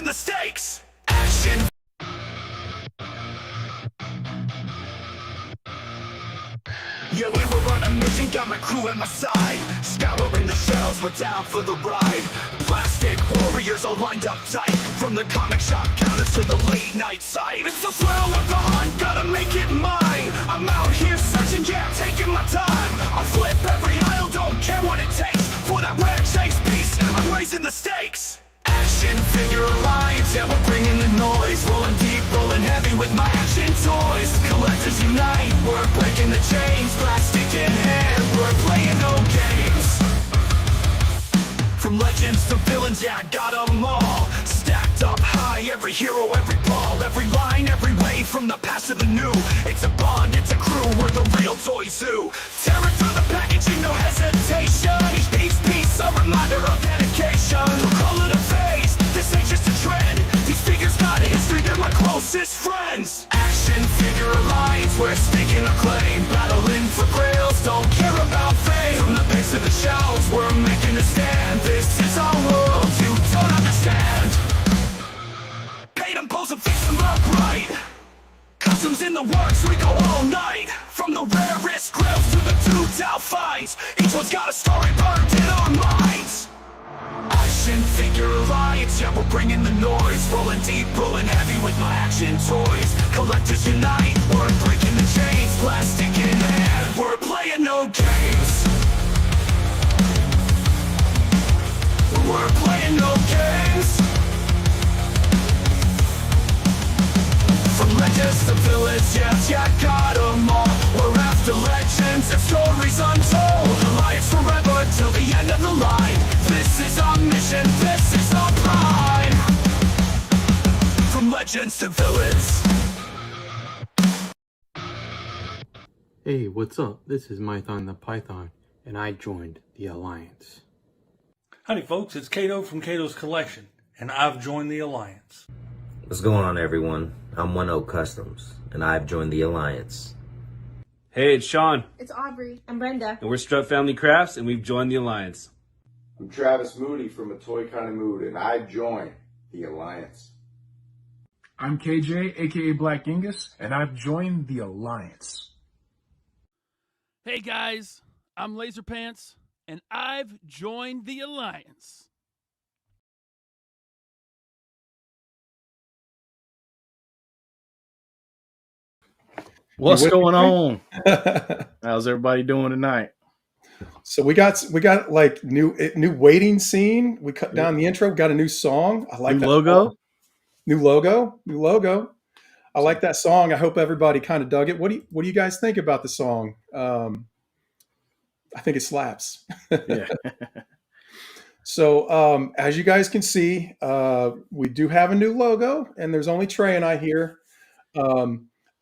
raising the stakes. Action. Yeah, we were on a mission, got my crew at my side. Scouring the shelves, we're down for the ride. Plastic warriors all lined up tight. From the comic shop counters to the late night site. It's the thrill of the hunt, gotta make it mine. I'm out here searching, yeah, taking my time. I'll flip every aisle, don't care what it takes. For that rare chase piece, I'm raising the stakes. Action Figure Alliance, yeah, we're bringing the noise. Rolling deep, rolling heavy with my action toys. Collectors unite, we're breaking the chains. Plastic in hand, we're playing no games. From legends to villains, yeah, I got them all. Stacked up high, every hero, every ball. Every line, every way, from the past to the new. It's a bond, it's a crew, we're the real Toy Zoo. Tear it through the packaging, no hesitation. Each piece, a reminder of dedication. Don't call it a phase, this ain't just a trend. These figures got a history, they're my closest friends. Action Figure Alliance, we're speaking a claim. Battling for grails, don't care about fame. From the base of the shelves, we're making a stand. This is our world, you don't understand. Paint them, pose them, fix them up right. Customs in the works, we go all night. From the rarest grills to the two-out fights. Each one's got a story burned in our minds. Action Figure Alliance, yeah, we're bringing the noise. Rolling deep, rolling heavy with my action toys. Collectors unite, we're breaking the chains. Plastic in hand, we're playing no games. We're playing no games. From legends to villains, yes, yeah, got them all. We're after legends and stories untold. Alliance forever till the end of the line. This is our mission, this is our pride. From legends to villains. Hey, what's up? This is Mython the Python, and I joined the Alliance. Howdy folks, it's Cato from Cato's Collection, and I've joined the Alliance. What's going on, everyone? I'm 10 Customs, and I've joined the Alliance. Hey, it's Sean. It's Aubrey. I'm Brenda. And we're Strut Family Crafts, and we've joined the Alliance. I'm Travis Moody from A Toy Kind of Mood, and I joined the Alliance. I'm KJ, aka Black Genghis, and I've joined the Alliance. Hey guys, I'm Laserpants, and I've joined the Alliance. What's going on? How's everybody doing tonight? So we got like new waiting scene. We cut down the intro. Got a new song. I like new that logo. Song. New logo. I like that song. I hope everybody kind of dug it. What do you guys think about the song? I think it slaps. Yeah. So as you guys can see, we do have a new logo, and there's only Trey and I here.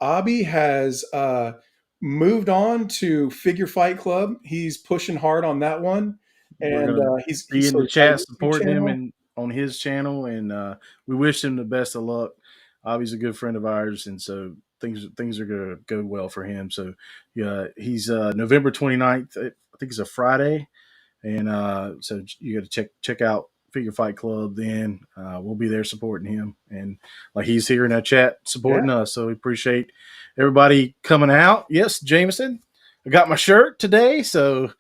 Abby has moved on to Figure Fight Club. He's pushing hard on that one, and he's in the chat supporting him and on his channel, and we wish him the best of luck. Abby's a good friend of ours, and so things are going to go well for him. So yeah, he's November 29th. I think it's a Friday, and so you got to check out Figure Fight Club. Then we'll be there supporting him, and like he's here in our chat supporting us, so we appreciate everybody coming out. Yes, Jameson, I got my shirt today, so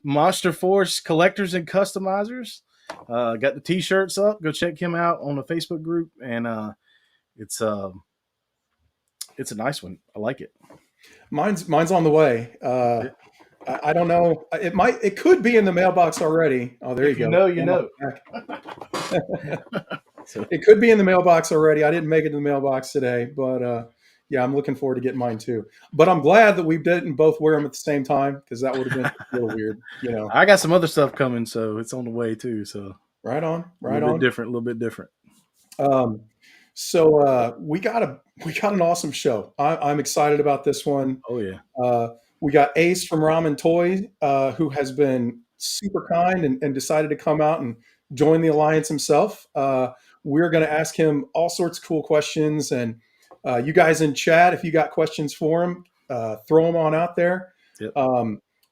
Monster Force collectors and customizers, got the t-shirts up. Go check him out on the Facebook group, and it's a nice one. I like it. Mine's on the way. I don't know. It could be in the mailbox already. Oh, there you go. You know. It could be in the mailbox already. I didn't make it to the mailbox today, but yeah, I'm looking forward to getting mine too. But I'm glad that we didn't both wear them at the same time, because that would have been a little weird. You know, I got some other stuff coming, so it's on the way too. So right on. A little bit different. So we got an awesome show. I'm excited about this one. Oh yeah. We got Ace from Ramen Toy, who has been super kind and decided to come out and join the Alliance himself. We're going to ask him all sorts of cool questions, and you guys in chat, if you got questions for him, throw them on out there. Yep.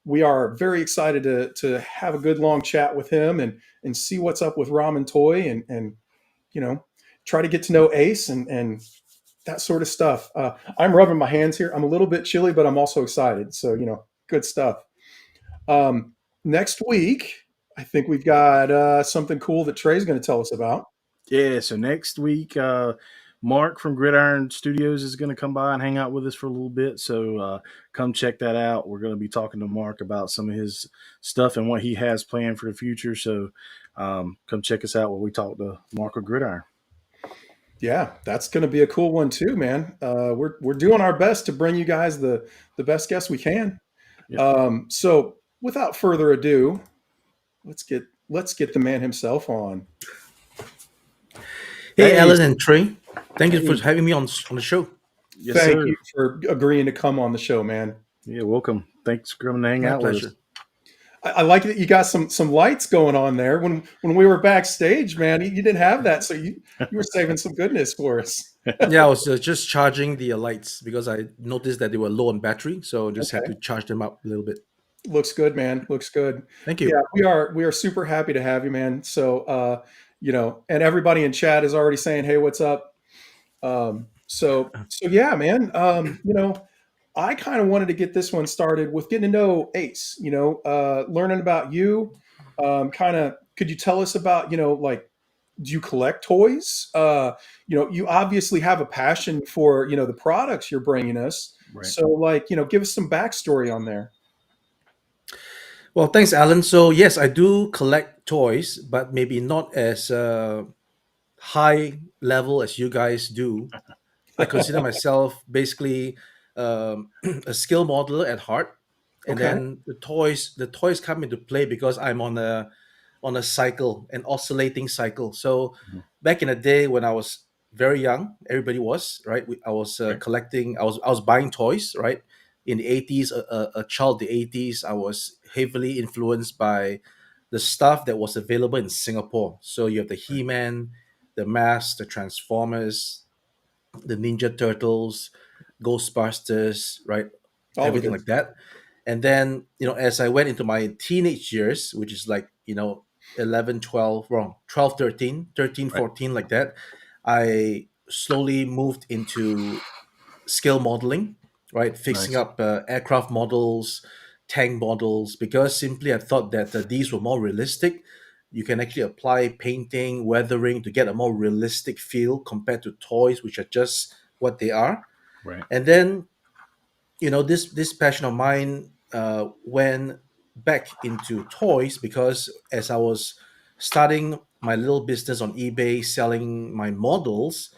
We are very excited to have a good long chat with him and see what's up with Ramen Toy and try to get to know Ace and that sort of stuff. I'm rubbing my hands here. I'm a little bit chilly, but I'm also excited. So, good stuff. Next week, I think we've got something cool that Trey's going to tell us about. Yeah, so next week, Mark from Gridiron Studios is going to come by and hang out with us for a little bit. So come check that out. We're going to be talking to Mark about some of his stuff and what he has planned for the future. So come check us out when we talk to Mark of Gridiron. Yeah, that's going to be a cool one too, man. We're doing our best to bring you guys the best guests we can. Yep. So without further ado, let's get the man himself on. Hey, Alan and Trey, thank you for having me on the show. Yes, Thank sir. you for agreeing to come on the show, man. Yeah, welcome. Thanks for coming to hang My out with pleasure. us. I like that you got some lights going on there. When we were backstage, man, you didn't have that, so you were saving some goodness for us. Yeah, I was just charging the lights because I noticed that they were low on battery, so just had to charge them up a little bit. Looks good, man. Looks good. Thank you. Yeah, we are super happy to have you, man. So and everybody in chat is already saying, "Hey, what's up?" So yeah, man. I kind of wanted to get this one started with getting to know Ace. Learning about you. Could you tell us about like, do you collect toys? You obviously have a passion for the products you're bringing us. Right. So like, give us some backstory on there. Well, thanks, Alan. So yes, I do collect toys, but maybe not as high level as you guys do. I consider myself basically a skill modeler at heart, and Okay. then the toys come into play because I'm on a cycle, an oscillating cycle. So back in the day when I was very young, everybody was right. I was collecting. I was buying toys, right. In the 80s, a child, the 80s, I was heavily influenced by the stuff that was available in Singapore. So you have the He-Man, the Mask, the Transformers, the Ninja Turtles, Ghostbusters, right? All of Everything it. like that. And then, as I went into my teenage years, which is like, 11, 12, 13, 14, like that, I slowly moved into scale modeling, right? Fixing Nice. up aircraft models, tank models, because simply I thought that these were more realistic. You can actually apply painting, weathering to get a more realistic feel compared to toys, which are just what they are. Right. And then, this passion of mine went back into toys because as I was starting my little business on eBay, selling my models,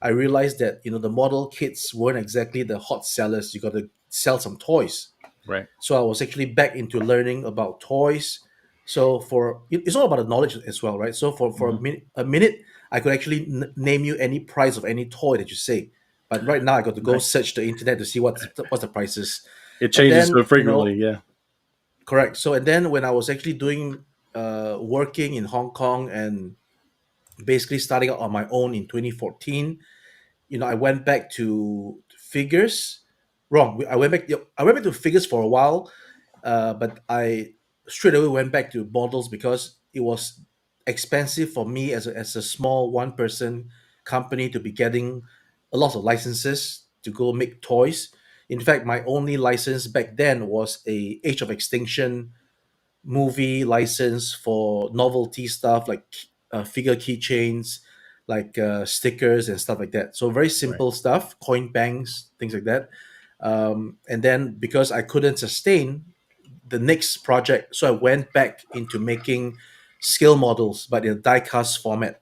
I realized that the model kits weren't exactly the hot sellers. You got to sell some toys. Right. So I was actually back into learning about toys. So it's all about the knowledge as well, right? So for a minute, I could actually name you any price of any toy that you say. But right now, I got to go search the internet to see what's the prices. It changes so frequently. Yeah. Correct. So and then when I was actually doing working in Hong Kong and basically starting out on my own in 2014, I went back to figures. Wrong. I went back. I went back to figures for a while, but I straight away went back to models because it was expensive for me as a small one person company to be getting a lot of licenses to go make toys. In fact, my only license back then was a Age of Extinction movie license for novelty stuff like figure keychains, like stickers and stuff like that. So very simple stuff, coin banks, things like that. And then because I couldn't sustain the next project, so I went back into making scale models, but in a die-cast format.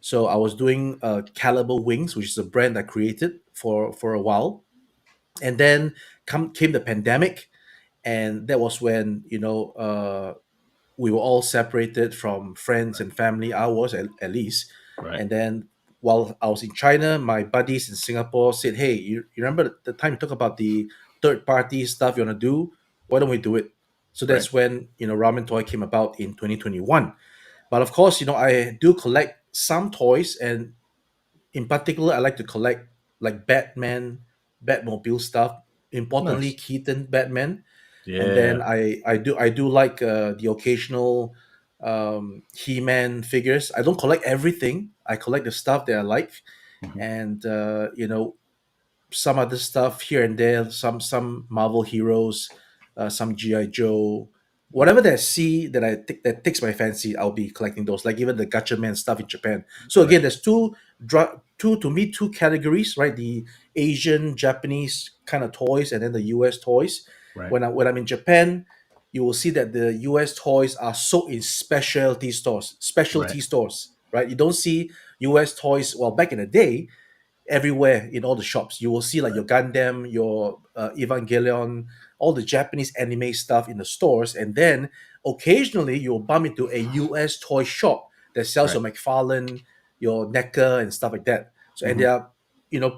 So I was doing Caliber Wings, which is a brand I created for a while, and then came the pandemic, and that was when we were all separated from friends and family. I was at least. Right. And then while I was in China, my buddies in Singapore said, "Hey, you remember the time you talk about the third party stuff you want to do? Why don't we do it?" So that's when Ramen Toy came about in 2021. But of course, I do collect some toys, and in particular, I like to collect like Batman, Batmobile stuff. Importantly, Nice. Keaton Batman. Yeah. And then I do like the occasional He-Man figures. I don't collect everything. I collect the stuff that I like, and some other stuff here and there. Some Marvel heroes, some GI Joe, whatever that I see that that takes my fancy. I'll be collecting those. Like even the Gacha Man stuff in Japan. So again, there's two categories, right? The Asian, Japanese kind of toys, and then the US toys. Right. When I'm in Japan, you will see that the US toys are sold in specialty stores, right? You don't see US toys. Well, back in the day, everywhere in all the shops, you will see like your Gundam, your Evangelion, all the Japanese anime stuff in the stores, and then occasionally you'll bump into a US toy shop that sells your McFarlane, your NECA, and stuff like that. So and they are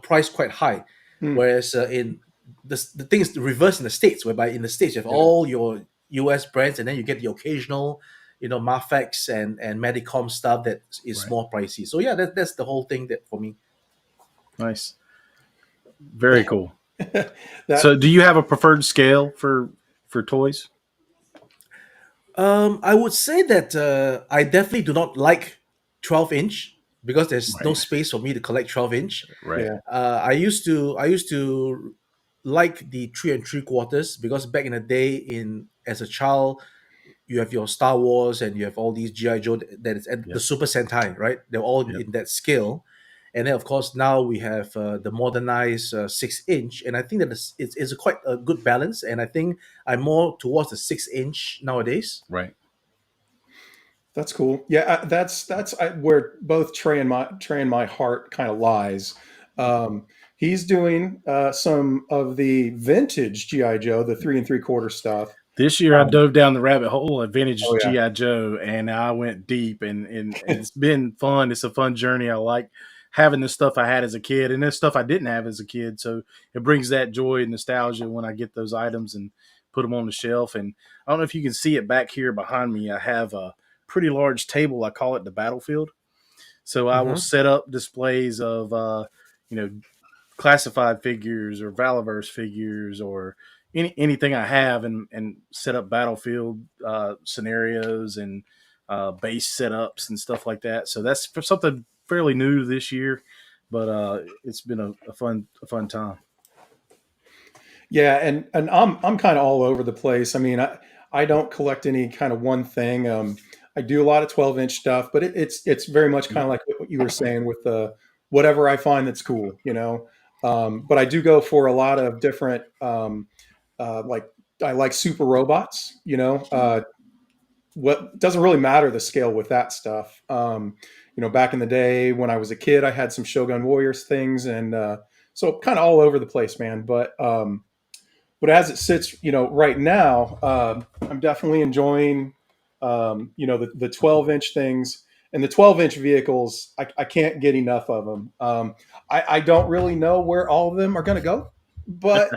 priced quite high. Whereas in the thing is the reverse in the States, whereby in the States you have all your US brands, and then you get the occasional, Mafex and Medicom stuff that is more pricey. So yeah, that's the whole thing that for me. Nice. Very cool. So do you have a preferred scale for toys? I would say that I definitely do not like 12-inch because there's no space for me to collect 12-inch. Right. I used to like the 3 3/4 because back in the day, as a child, you have your Star Wars and you have all these GI Joe that is and the Super Sentai, right? They're all in that scale, and then of course now we have the modernized 6-inch, and I think that it's quite a good balance. And I think I'm more towards the 6-inch nowadays. Right. That's cool. Yeah, that's where both Trey and my heart kind of lies. He's doing some of the vintage GI Joe, the 3 3/4 stuff. This year, I dove down the rabbit hole of vintage Oh, yeah. GI Joe, and I went deep, and it's been fun. It's a fun journey. I like having the stuff I had as a kid, and this stuff I didn't have as a kid. So it brings that joy and nostalgia when I get those items and put them on the shelf. And I don't know if you can see it back here behind me. I have a pretty large table. I call it the battlefield. So I will set up displays of classified figures or Valaverse figures or anything I have, and set up battlefield scenarios and base setups and stuff like that. So that's something fairly new this year, but it's been a fun time. Yeah, and I'm kind of all over the place. I mean, I don't collect any kind of one thing. I do a lot of 12-inch stuff, but it's very much kind of like what you were saying with whatever I find that's cool, But I do go for a lot of different, like I like super robots, what doesn't really matter the scale with that stuff. Back in the day when I was a kid, I had some Shogun Warriors things, and so kind of all over the place, man. But as it sits, right now, I'm definitely enjoying, the 12-inch things. And the 12-inch vehicles, I can't get enough of them. I don't really know where all of them are going to go, but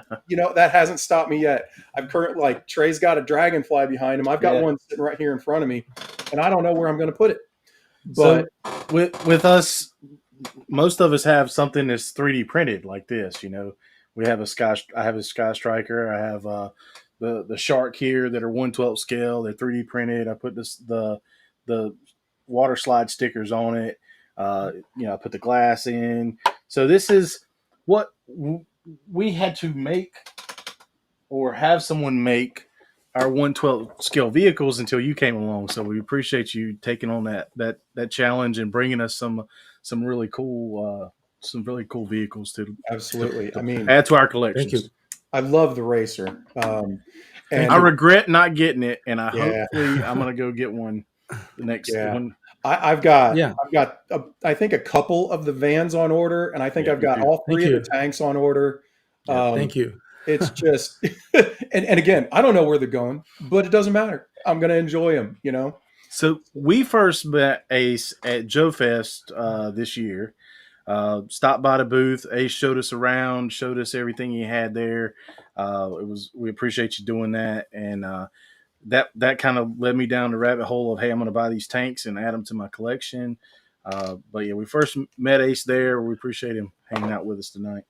that hasn't stopped me yet. Like Trey's got a Dragonfly behind him. I've got one sitting right here in front of me, and I don't know where I'm going to put it. But so with us, most of us have something that's 3D printed like this. We have I have a Sky Striker. I have the Shark here that are 1/12 scale. They're 3D printed. I put the water slide stickers on it. I put the glass in. So this is what we had to make or have someone make our 1/12 scale vehicles until you came along. So we appreciate you taking on that challenge and bringing us some really cool vehicles to absolutely. I mean, add to our collections. Thank you. I love the Racer. And I regret not getting it, and hopefully I'm going to go get one the next one. I've got I think a couple of the vans on order, and I think I've got all three of the tanks on order. Thank you. It's just, and again, I don't know where they're going, but it doesn't matter. I'm going to enjoy them, So we first met Ace at Joe Fest this year. Stopped by the booth. Ace showed us around, showed us everything he had there. We appreciate you doing that, and that kind of led me down the rabbit hole of, hey, I'm going to buy these tanks and add them to my collection. But yeah, we first met Ace there. We appreciate him hanging out with us tonight.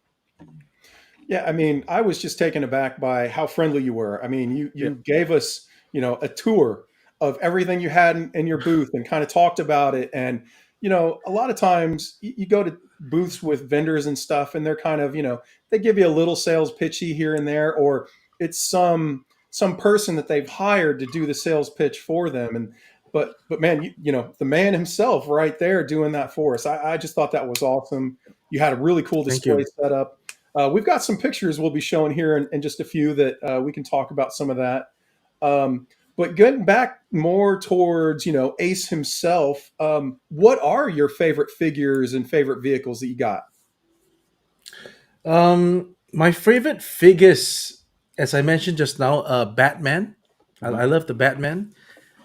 Yeah, I mean, I was just taken aback by how friendly you were. I mean, you gave us, a tour of everything you had in your booth and kind of talked about it. And a lot of times you go to booths with vendors and stuff, and they're kind of they give you a little sales pitchy here and there, or it's some person that they've hired to do the sales pitch for them. And but man, the man himself right there doing that for us. I just thought that was awesome. You had a really cool Thank display you. set up. We've got some pictures we'll be showing here in just a few that we can talk about some of that. But getting back more towards, Ace himself, what are your favorite figures and favorite vehicles that you got? My favorite figures, as I mentioned just now, Batman. I love the Batman.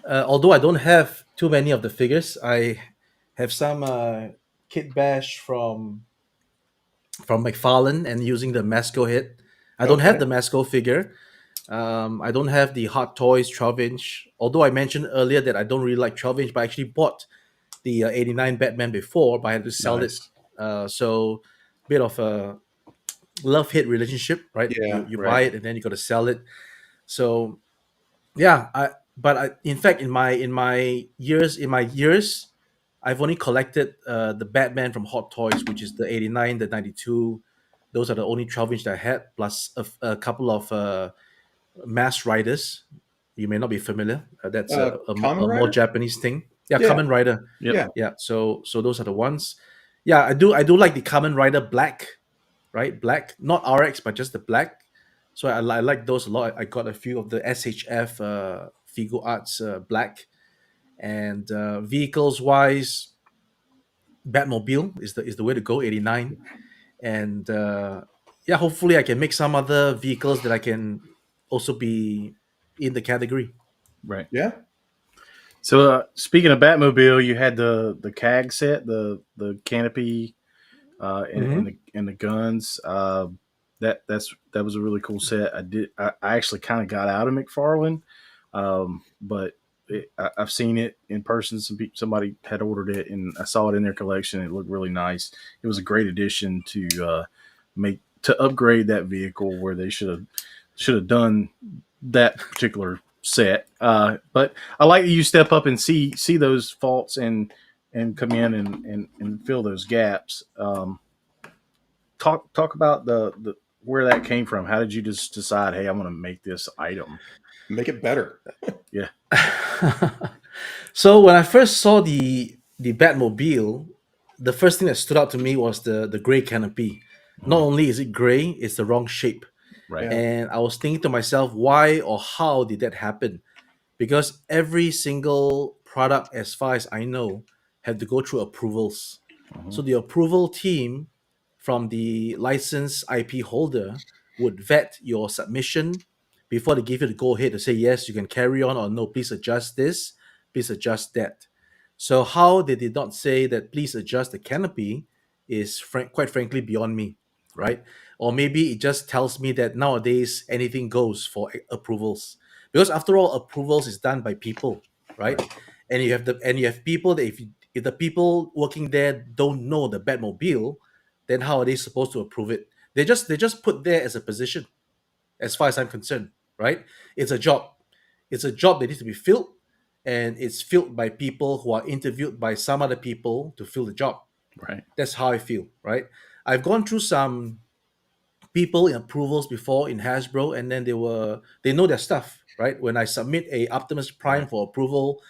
Although I don't have too many of the figures, I have some Kit Bash from McFarlane and using the Masco head. I don't have Okay. the Masco figure. I don't have the Hot Toys 12-inch. Although I mentioned earlier that I don't really like 12-inch, but I actually bought the 89 Batman before, but I had to sell it. Nice. So bit of a love-hate relationship, right? Yeah, You right. buy it and then you got to sell it. So yeah, in fact in my years, I've only collected the Batman from Hot Toys, which is the 89, the 92. Those are the only 12-inch that I had, plus a couple of Mass Riders. You may not be familiar. That's Kamen a more Rider? Japanese thing. Yeah, Yeah, Kamen Rider. Yep. yeah. Yeah, so those are the ones. Yeah, I do like the Kamen Rider Black, right? Black, not RX, but just the black. So I like those a lot. I got a few of the SHF Figo Arts Black, and vehicles wise, Batmobile is the way to go. 89, and yeah, hopefully I can make some other vehicles that I can also be in the category. Right. Yeah. So speaking of Batmobile, you had the CAG set, the canopy, and the guns. That was a really cool set. I actually kind of got out of McFarlane, but I've seen it in person. Somebody had ordered it, and I saw it in their collection. It looked really nice. It was a great addition to upgrade that vehicle where they should have done that particular set. But I like that you step up and see those faults and come in and fill those gaps. Talk about the where that came from. How did you just decide, hey, I'm going to make this item? Make it better. Yeah. So when I first saw the Batmobile, the first thing that stood out to me was the gray canopy. Not only is it gray, it's the wrong shape. Right. Yeah. And I was thinking to myself, why or how did that happen? Because every single product, as far as I know, had to go through approvals. So the approval team from the license IP holder would vet your submission before they give you the go ahead to say yes, you can carry on, or no, please adjust this, please adjust that. So how they did not say that please adjust the canopy is quite frankly beyond me, right? Or maybe it just tells me that nowadays anything goes for approvals, because after all, approvals is done by people, right? And you have people that if the people working there don't know the Batmobile, then how are they supposed to approve it? They just put there as a position, as far as I'm concerned, right? It's a job. It's a job that needs to be filled, and it's filled by people who are interviewed by some other people to fill the job. Right. That's how I feel, right? I've gone through some people in approvals before in Hasbro, and then they know their stuff, right? When I submit a Optimus Prime for approval,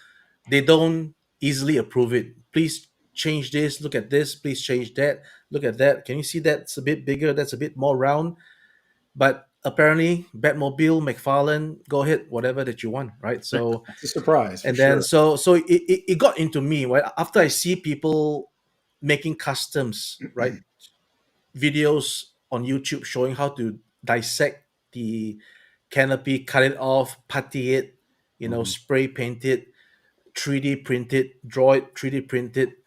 they don't easily approve it. Please change this, look at this, please change that, look at that. Can you see that's a bit bigger, that's a bit more round? But apparently Batmobile, McFarlane, go ahead, whatever that you want, right? So It's a surprise. and for then sure. so it got into me, right? After I see people making customs, right? Videos on YouTube showing how to dissect the canopy, cut it off, putty it, spray paint it, 3D print it, draw it, 3D print it.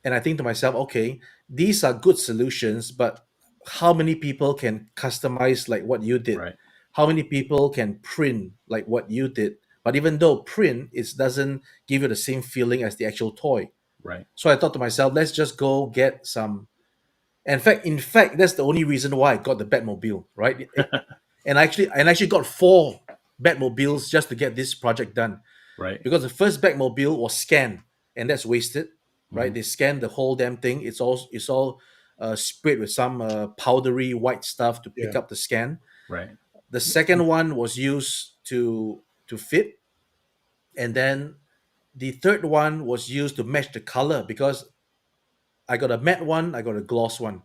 And I think to myself, okay, these are good solutions, but how many people can customize like what you did? Right. How many people can print like what you did? But even though print doesn't give you the same feeling as the actual toy. Right. So I thought to myself, let's just go get some. In fact, that's the only reason why I got the Batmobile, right? And I actually got 4 Batmobiles just to get this project done. Right. because the first Batmobile was scanned, and that's wasted, right? They scanned the whole damn thing. It's all sprayed with some powdery white stuff to pick Yeah. up the scan. Right. The second one was used to fit, and then the third one was used to match the color because I got a matte one, I got a gloss one,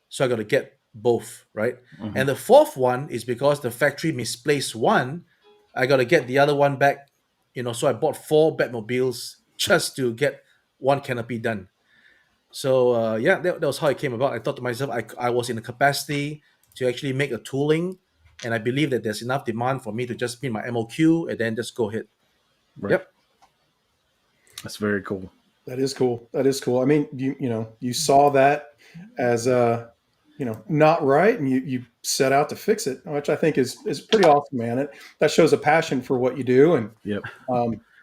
so I got to get both, right? And the fourth one is because the factory misplaced one, I got to get the other one back, So I bought 4 Batmobiles just to get one canopy done. So yeah, that was how it came about. I thought to myself, I was in the capacity to actually make a tooling, and I believe that there's enough demand for me to just print my MOQ and then just go ahead. Right. Yep. That's very cool. That is cool. That is cool. I mean, you saw that as not right, and you set out to fix it, which I think is pretty awesome, man. That shows a passion for what you do, and Yep.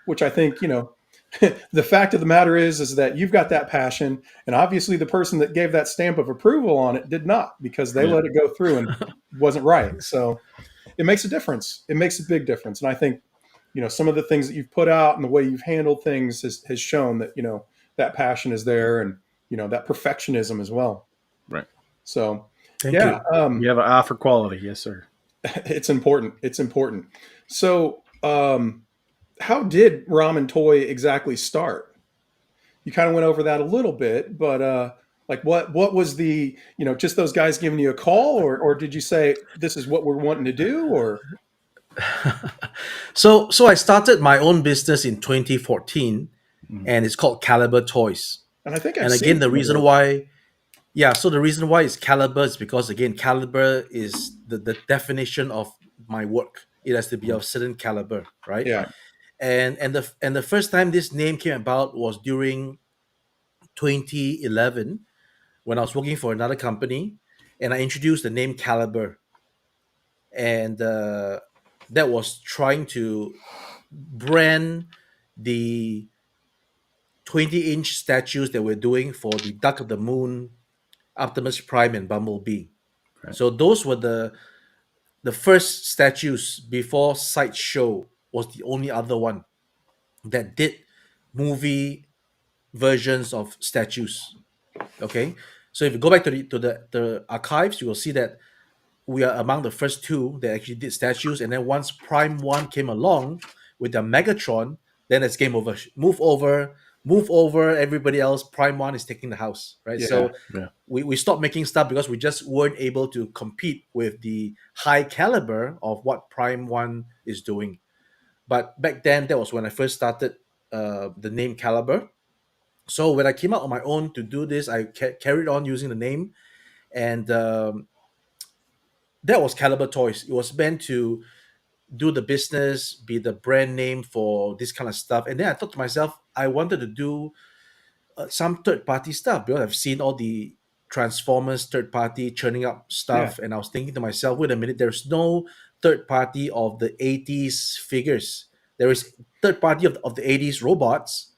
which I think the fact of the matter is that you've got that passion, and obviously the person that gave that stamp of approval on it did not, because they let it go through and wasn't right. So it makes a difference. It makes a big difference, and I think some of the things that you've put out and the way you've handled things has shown that that passion is there, and that perfectionism as well. Right. So Thank yeah, you. You have an eye for quality. Yes, sir. it's important. It's important. So how did Ramen Toy exactly start? You kind of went over that a little bit, but like what was the just those guys giving you a call, or did you say this is what we're wanting to do, or? So I started my own business in 2014, and it's called Caliber Toys. And I think I've And seen again, the some of reason those. why, yeah, so the reason why it's Caliber is because, again, caliber is the definition of my work. It has to be of certain caliber, right? Yeah. And the first time this name came about was during 2011 when I was working for another company, and I introduced the name Caliber, and that was trying to brand the 20-inch statues that we're doing for the Duck of the Moon, Optimus Prime, and Bumblebee. Right. So those were the first statues before Sideshow was the only other one that did movie versions of statues. Okay, so if you go back to the archives, you will see that we are among the first two that actually did statues. And then once Prime 1 came along with the Megatron, then it's game over. Move over, everybody else. Prime 1 is taking the house, right? Yeah. So Yeah. we stopped making stuff because we just weren't able to compete with the high caliber of what Prime 1 is doing. But back then, that was when I first started the name Caliber. So when I came out on my own to do this, I carried on using the name, and that was Caliber Toys. It was meant to do the business, be the brand name for this kind of stuff. And then I thought to myself, I wanted to do some third party stuff because I've seen all the Transformers third party churning up stuff. And I was thinking to myself, wait a minute, there's no third party of the 80s figures. There is third party of the 80s robots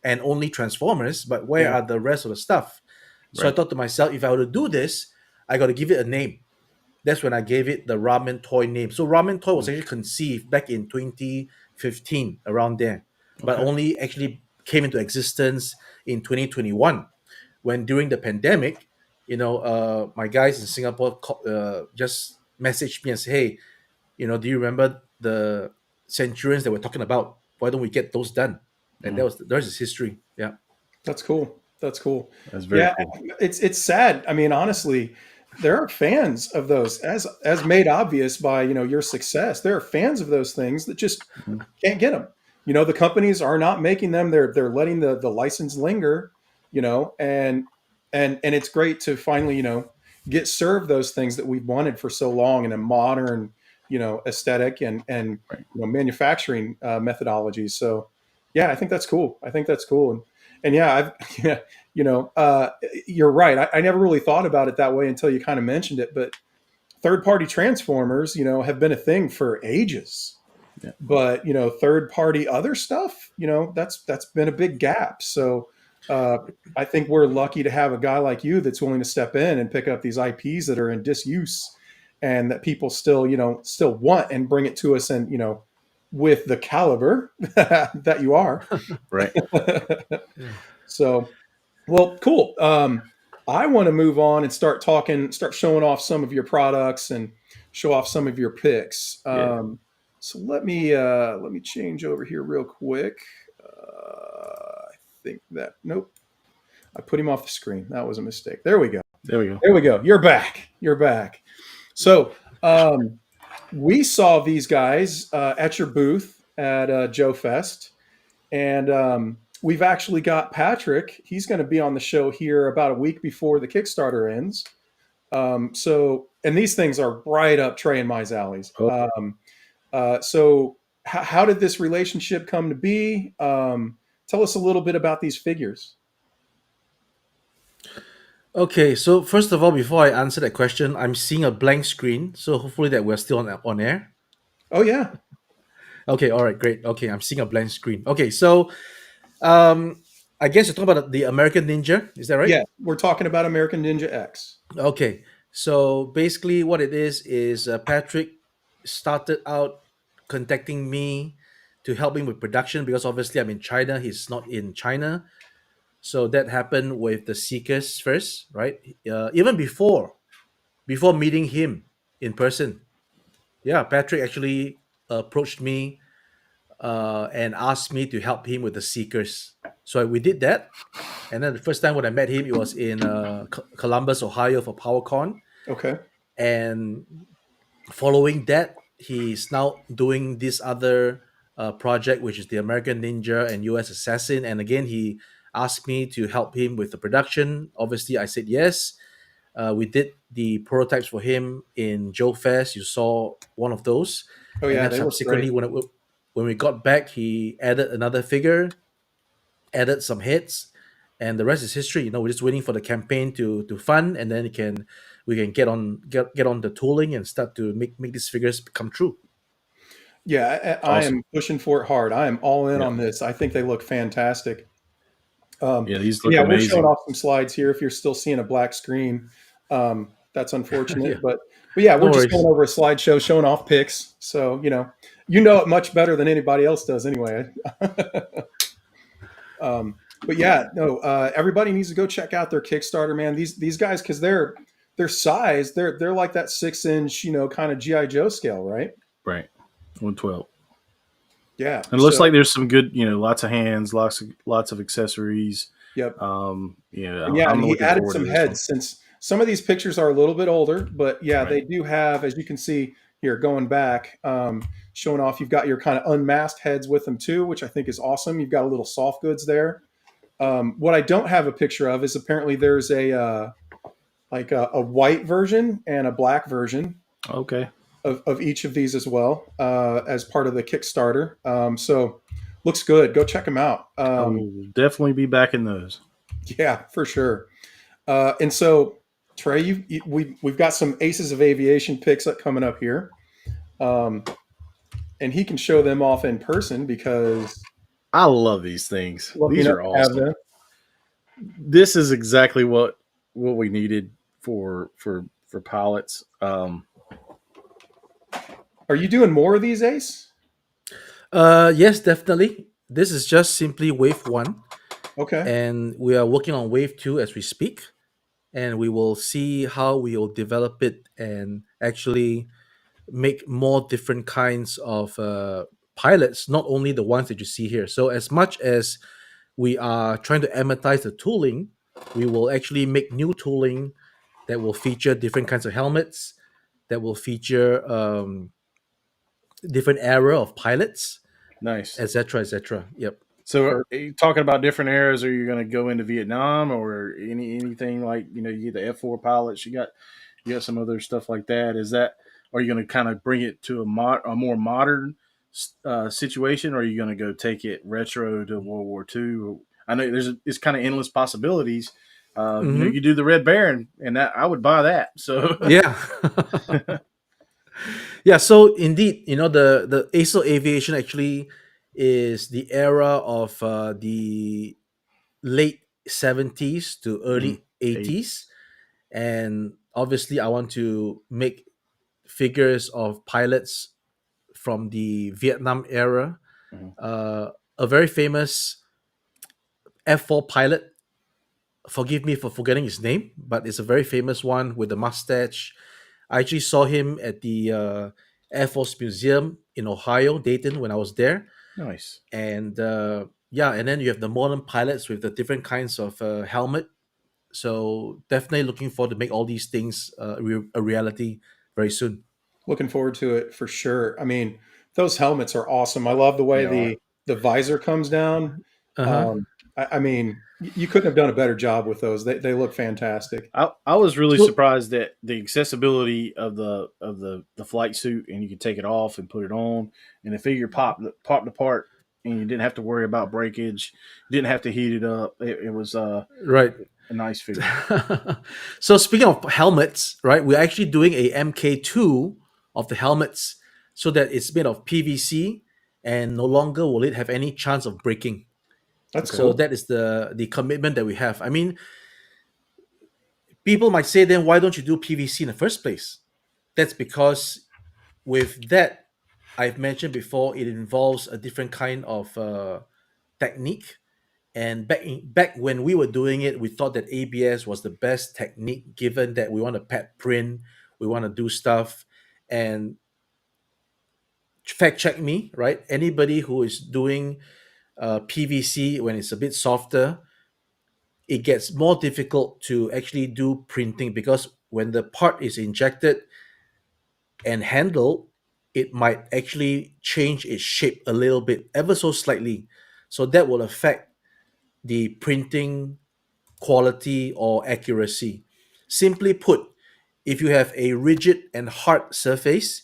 and only Transformers, but where are the rest of the stuff? So I thought to myself, if I were to do this, I got to give it a name. That's when I gave it the Ramen Toy name. So Ramen Toy was actually conceived back in 2015, around there, but only actually came into existence in 2021, when during the pandemic, my guys in Singapore just messaged me and say, hey, do you remember the Centurions that we're talking about? Why don't we get those done? And there's his history. Yeah. That's cool. That's cool. That's very cool. It's sad. I mean, honestly, there are fans of those, as made obvious by your success. There are fans of those things that just can't get them. The companies are not making them. They're letting the license linger. And it's great to finally get served those things that we've wanted for so long in a modern aesthetic and manufacturing methodologies. So yeah, I think that's cool. And yeah, you're right. I never really thought about it that way until you kind of mentioned it. But third-party transformers, have been a thing for ages. Yeah. But third-party other stuff, that's been a big gap. So I think we're lucky to have a guy like you that's willing to step in and pick up these IPs that are in disuse, and that people still want and bring it to us and with the caliber that you are. Right. So, well, cool. I want to move on and start showing off some of your products and show off some of your picks. Yeah. So let me change over here real quick. I think that nope, I put him off the screen. That was a mistake. There we go. There we go. There we go. You're back. You're back. So we saw these guys at your booth at Joe Fest, and we've actually got Patrick. He's going to be on the show here about a week before the Kickstarter ends. And these things are right up Trey and my alleys. So how did this relationship come to be? Tell us a little bit about these figures. Okay, so first of all, before I answer that question, I'm seeing a blank screen, so hopefully that we're still on air. Oh yeah. Okay, all right, great. Okay, I'm seeing a blank screen. Okay, so I guess you're talking about the American Ninja, is that right? Yeah, we're talking about American Ninja X. Okay, so basically what it is Patrick started out contacting me to help him with production because obviously I'm in China, he's not in China. So that happened with the Seekers first, right? Even before meeting him in person. Yeah, Patrick actually approached me and asked me to help him with the Seekers. So we did that. And then the first time when I met him, it was in Columbus, Ohio for PowerCon. Okay. And following that, he's now doing this other project, which is the American Ninja and US Assassin. And again, he asked me to help him with the production. Obviously, I said yes. We did the prototypes for him in Joe Fest. You saw one of those. Oh yeah, and then subsequently, when we got back, he added another figure, added some heads, and the rest is history. We're just waiting for the campaign to fund, and then we can get on the tooling and start to make these figures come true. Yeah, I am pushing for it hard. I am all in on this. I think they look fantastic. These look amazing. We're showing off some slides here. If you're still seeing a black screen, that's unfortunate. But yeah, we're just going over a slideshow, showing off pics. So you know it much better than anybody else does, anyway. But yeah, no, everybody needs to go check out their Kickstarter, man. These guys, because their size, they're like that 6-inch, kind of GI Joe scale, right? Right, 112. Yeah, and it looks like there's some good, lots of hands, lots of accessories. Yep. And he added some heads since some of these pictures are a little bit older, but yeah, they do have, as you can see here, going back, showing off. You've got your kind of unmasked heads with them too, which I think is awesome. You've got a little soft goods there. What I don't have a picture of is apparently there's a white version and a black version. Okay. Of each of these as well, as part of the Kickstarter. So looks good. Go check them out. I will definitely be back in those. Yeah, for sure. And so Trey, we've got some Aces of Aviation picks coming up here. And he can show them off in person because I love these things. These are awesome. This is exactly what we needed for pilots. Are you doing more of these, Ace? Yes, definitely. This is just simply wave 1. Okay. And we are working on wave 2 as we speak. And we will see how we will develop it and actually make more different kinds of pilots, not only the ones that you see here. So as much as we are trying to amortize the tooling, we will actually make new tooling that will feature different kinds of helmets, that will feature different era of pilots, nice, etc. Yep. So are you talking about different eras? Are you going to go into Vietnam or anything like, you get the F4 pilots, you got some other stuff like that? Are you going to kind of bring it to a more modern situation, or are you going to go take it retro to World War II? I know it's kind of endless possibilities. You do the Red Baron, and that I would buy that. So yeah. Yeah, so indeed, the Ace of Aviation actually is the era of the late 70s to early 80s. And obviously I want to make figures of pilots from the Vietnam era. Mhm. A very famous F4 pilot. Forgive me for forgetting his name, but it's a very famous one with the mustache. I actually saw him at the Air Force Museum in Ohio, Dayton, when I was there. Nice. And yeah, and then you have the modern pilots with the different kinds of helmet. So definitely looking forward to make all these things a reality very soon. Looking forward to it for sure. I mean, those helmets are awesome. I love the way They are. the visor comes down. Uh-huh. I mean, you couldn't have done a better job with those. They look fantastic. I was really So- surprised at the accessibility of the flight suit, and you could take it off and put it on, and the figure popped apart, and you didn't have to worry about breakage. You didn't have to heat it up. It was Right. a nice figure. So speaking of helmets, right, we're actually doing a MK2 of the helmets so that it's made of PVC and no longer will it have any chance of breaking. That's So cool. that is the commitment that we have. I mean, people might say, then why don't you do PVC in the first place? That's because with that, I've mentioned before, it involves a different kind of technique. And back when we were doing it, we thought that ABS was the best technique, given that we want to pet print, we want to do stuff. And fact check me, right? Anybody who is doing PVC when it's a bit softer, it gets more difficult to actually do printing because when the part is injected and handled, it might actually change its shape a little bit, ever so slightly. So that will affect the printing quality or accuracy. Simply put, if you have a rigid and hard surface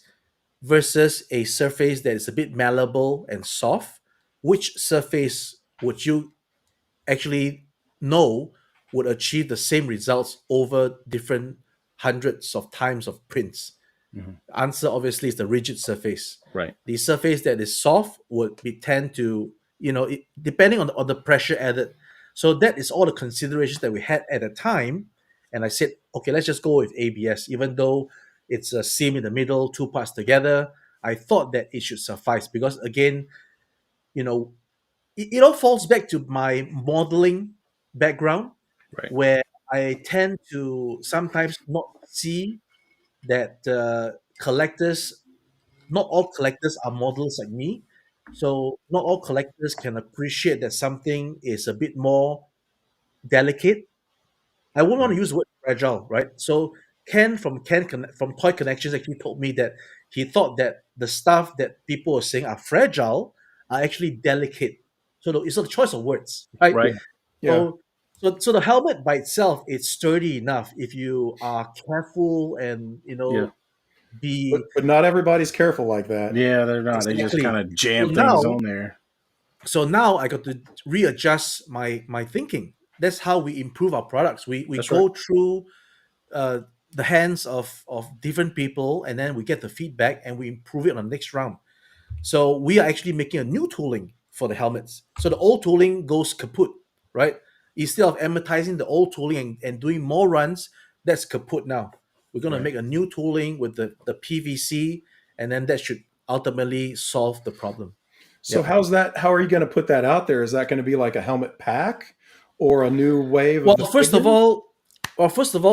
versus a surface that is a bit malleable and soft, which surface would you actually know would achieve the same results over different hundreds of times of prints? Mhm. Answer obviously is the rigid surface. Right. The surface that is soft would be tend to, depending on the pressure added. So that is all the considerations that we had at the time. And I said, okay, let's just go with ABS, even though it's a seam in the middle, two parts together. I thought that it should suffice because again, you know, it all falls back to my modeling background, Right. where I tend to sometimes not see that collectors, not all collectors are models like me. So not all collectors can appreciate that something is a bit more delicate. I wouldn't want to use the word fragile, right? So from Toy Connections actually told me that he thought that the stuff that people are saying are fragile are actually delicate. So it's a choice of words, right? Right. Yeah. So the helmet by itself is sturdy enough if you are careful and Yeah. be But not everybody's careful like that. Yeah, they're not. They just exactly. kind of jam So things now, on there. so now I got to readjust my thinking. That's how we improve our products. We That's go right. through the hands of different people, and then we get the feedback, and we improve it on the next round. So we are actually making a new tooling for the helmets. So the old tooling goes kaput, right? Instead of amortizing the old tooling and doing more runs, that's kaput now. We're going to Right. make a new tooling with the PVC, and then that should ultimately solve the problem. So Yep. how are you going to put that out there? Is that going to be like a helmet pack or a new wave Well, of the first of figure? all,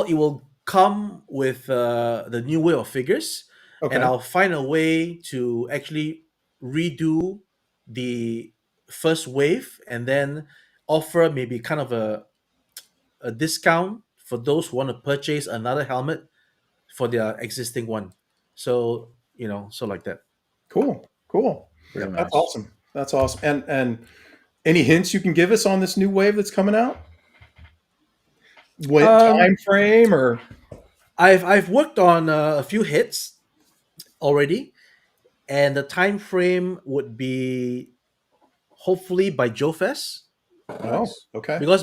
it will come with the new way of figures, Okay. and I'll find a way to actually redo the first wave, and then offer maybe kind of a discount for those who want to purchase another helmet for their existing one. So so like that. Cool. Very That's nice. awesome. That's awesome. And any hints you can give us on this new wave that's coming out? What time frame or? I've worked on a few hits already, and the time frame would be hopefully by Joe Fest, Oh, okay. because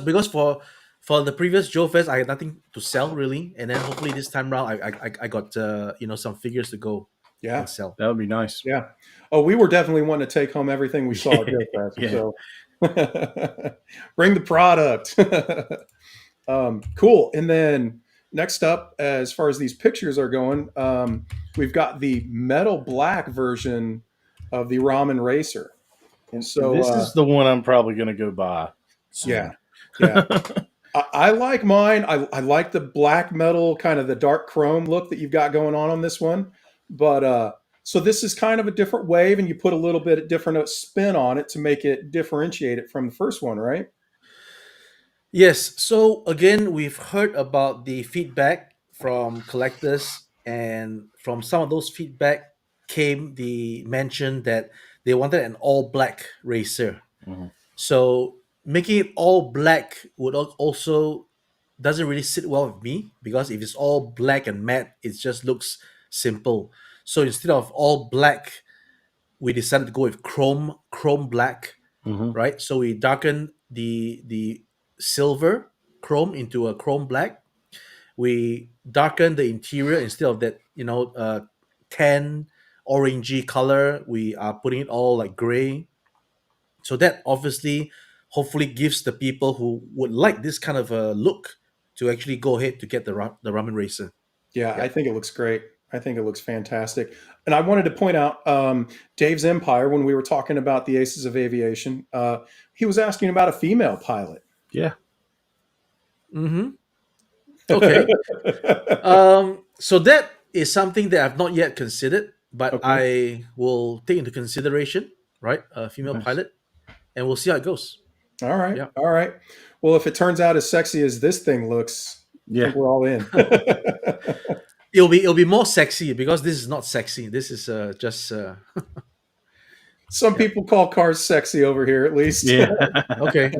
for the previous Joe Fest I had nothing to sell really, and then hopefully this time round I got some figures to go Yeah. and sell. That would be nice. Yeah. Oh, we were definitely wanting to take home everything we saw at Joe Fest. Yeah. So bring the product. Cool. And then next up, as far as these pictures are going, we've got the metal black version of the Ramen Racer. And So this is the one I'm probably going to go buy yeah, soon. yeah. I like mine. I like the black metal, kind of the dark chrome look that you've got going on this one. But so this is kind of a different wave, and you put a little bit different spin on it to make it differentiate it from the first one, right? Yes. So again, we've heard about the feedback from collectors, and from some of those feedback came the mention that they wanted an all black racer. Mhm. So making it all black would also doesn't really sit well with me, because if it's all black and matte, it just looks simple. So instead of all black, we decided to go with chrome black, Mhm. right? So we darkened the silver chrome into a chrome black. We darkened the interior. Instead of that, tan orangey color, we are putting it all like gray. So that obviously, hopefully, gives the people who would like this kind of a look to actually go ahead to get the ramen racer. Yeah, Yeah. I think it looks great. I think it looks fantastic. And I wanted to point out Dave's Empire, when we were talking about the Aces of Aviation, he was asking about a female pilot. Yeah. Mm-hmm. Okay. So that is something that I've not yet considered, but Okay. I will take into consideration, right? A female Nice. pilot, and we'll see how it goes. All right. Yeah. All right. Well, if it turns out as sexy as this thing looks, I Yeah. think we're all in. It'll be more sexy, because this is not sexy. This is just Some people call cars sexy over here, at least. Yeah. okay.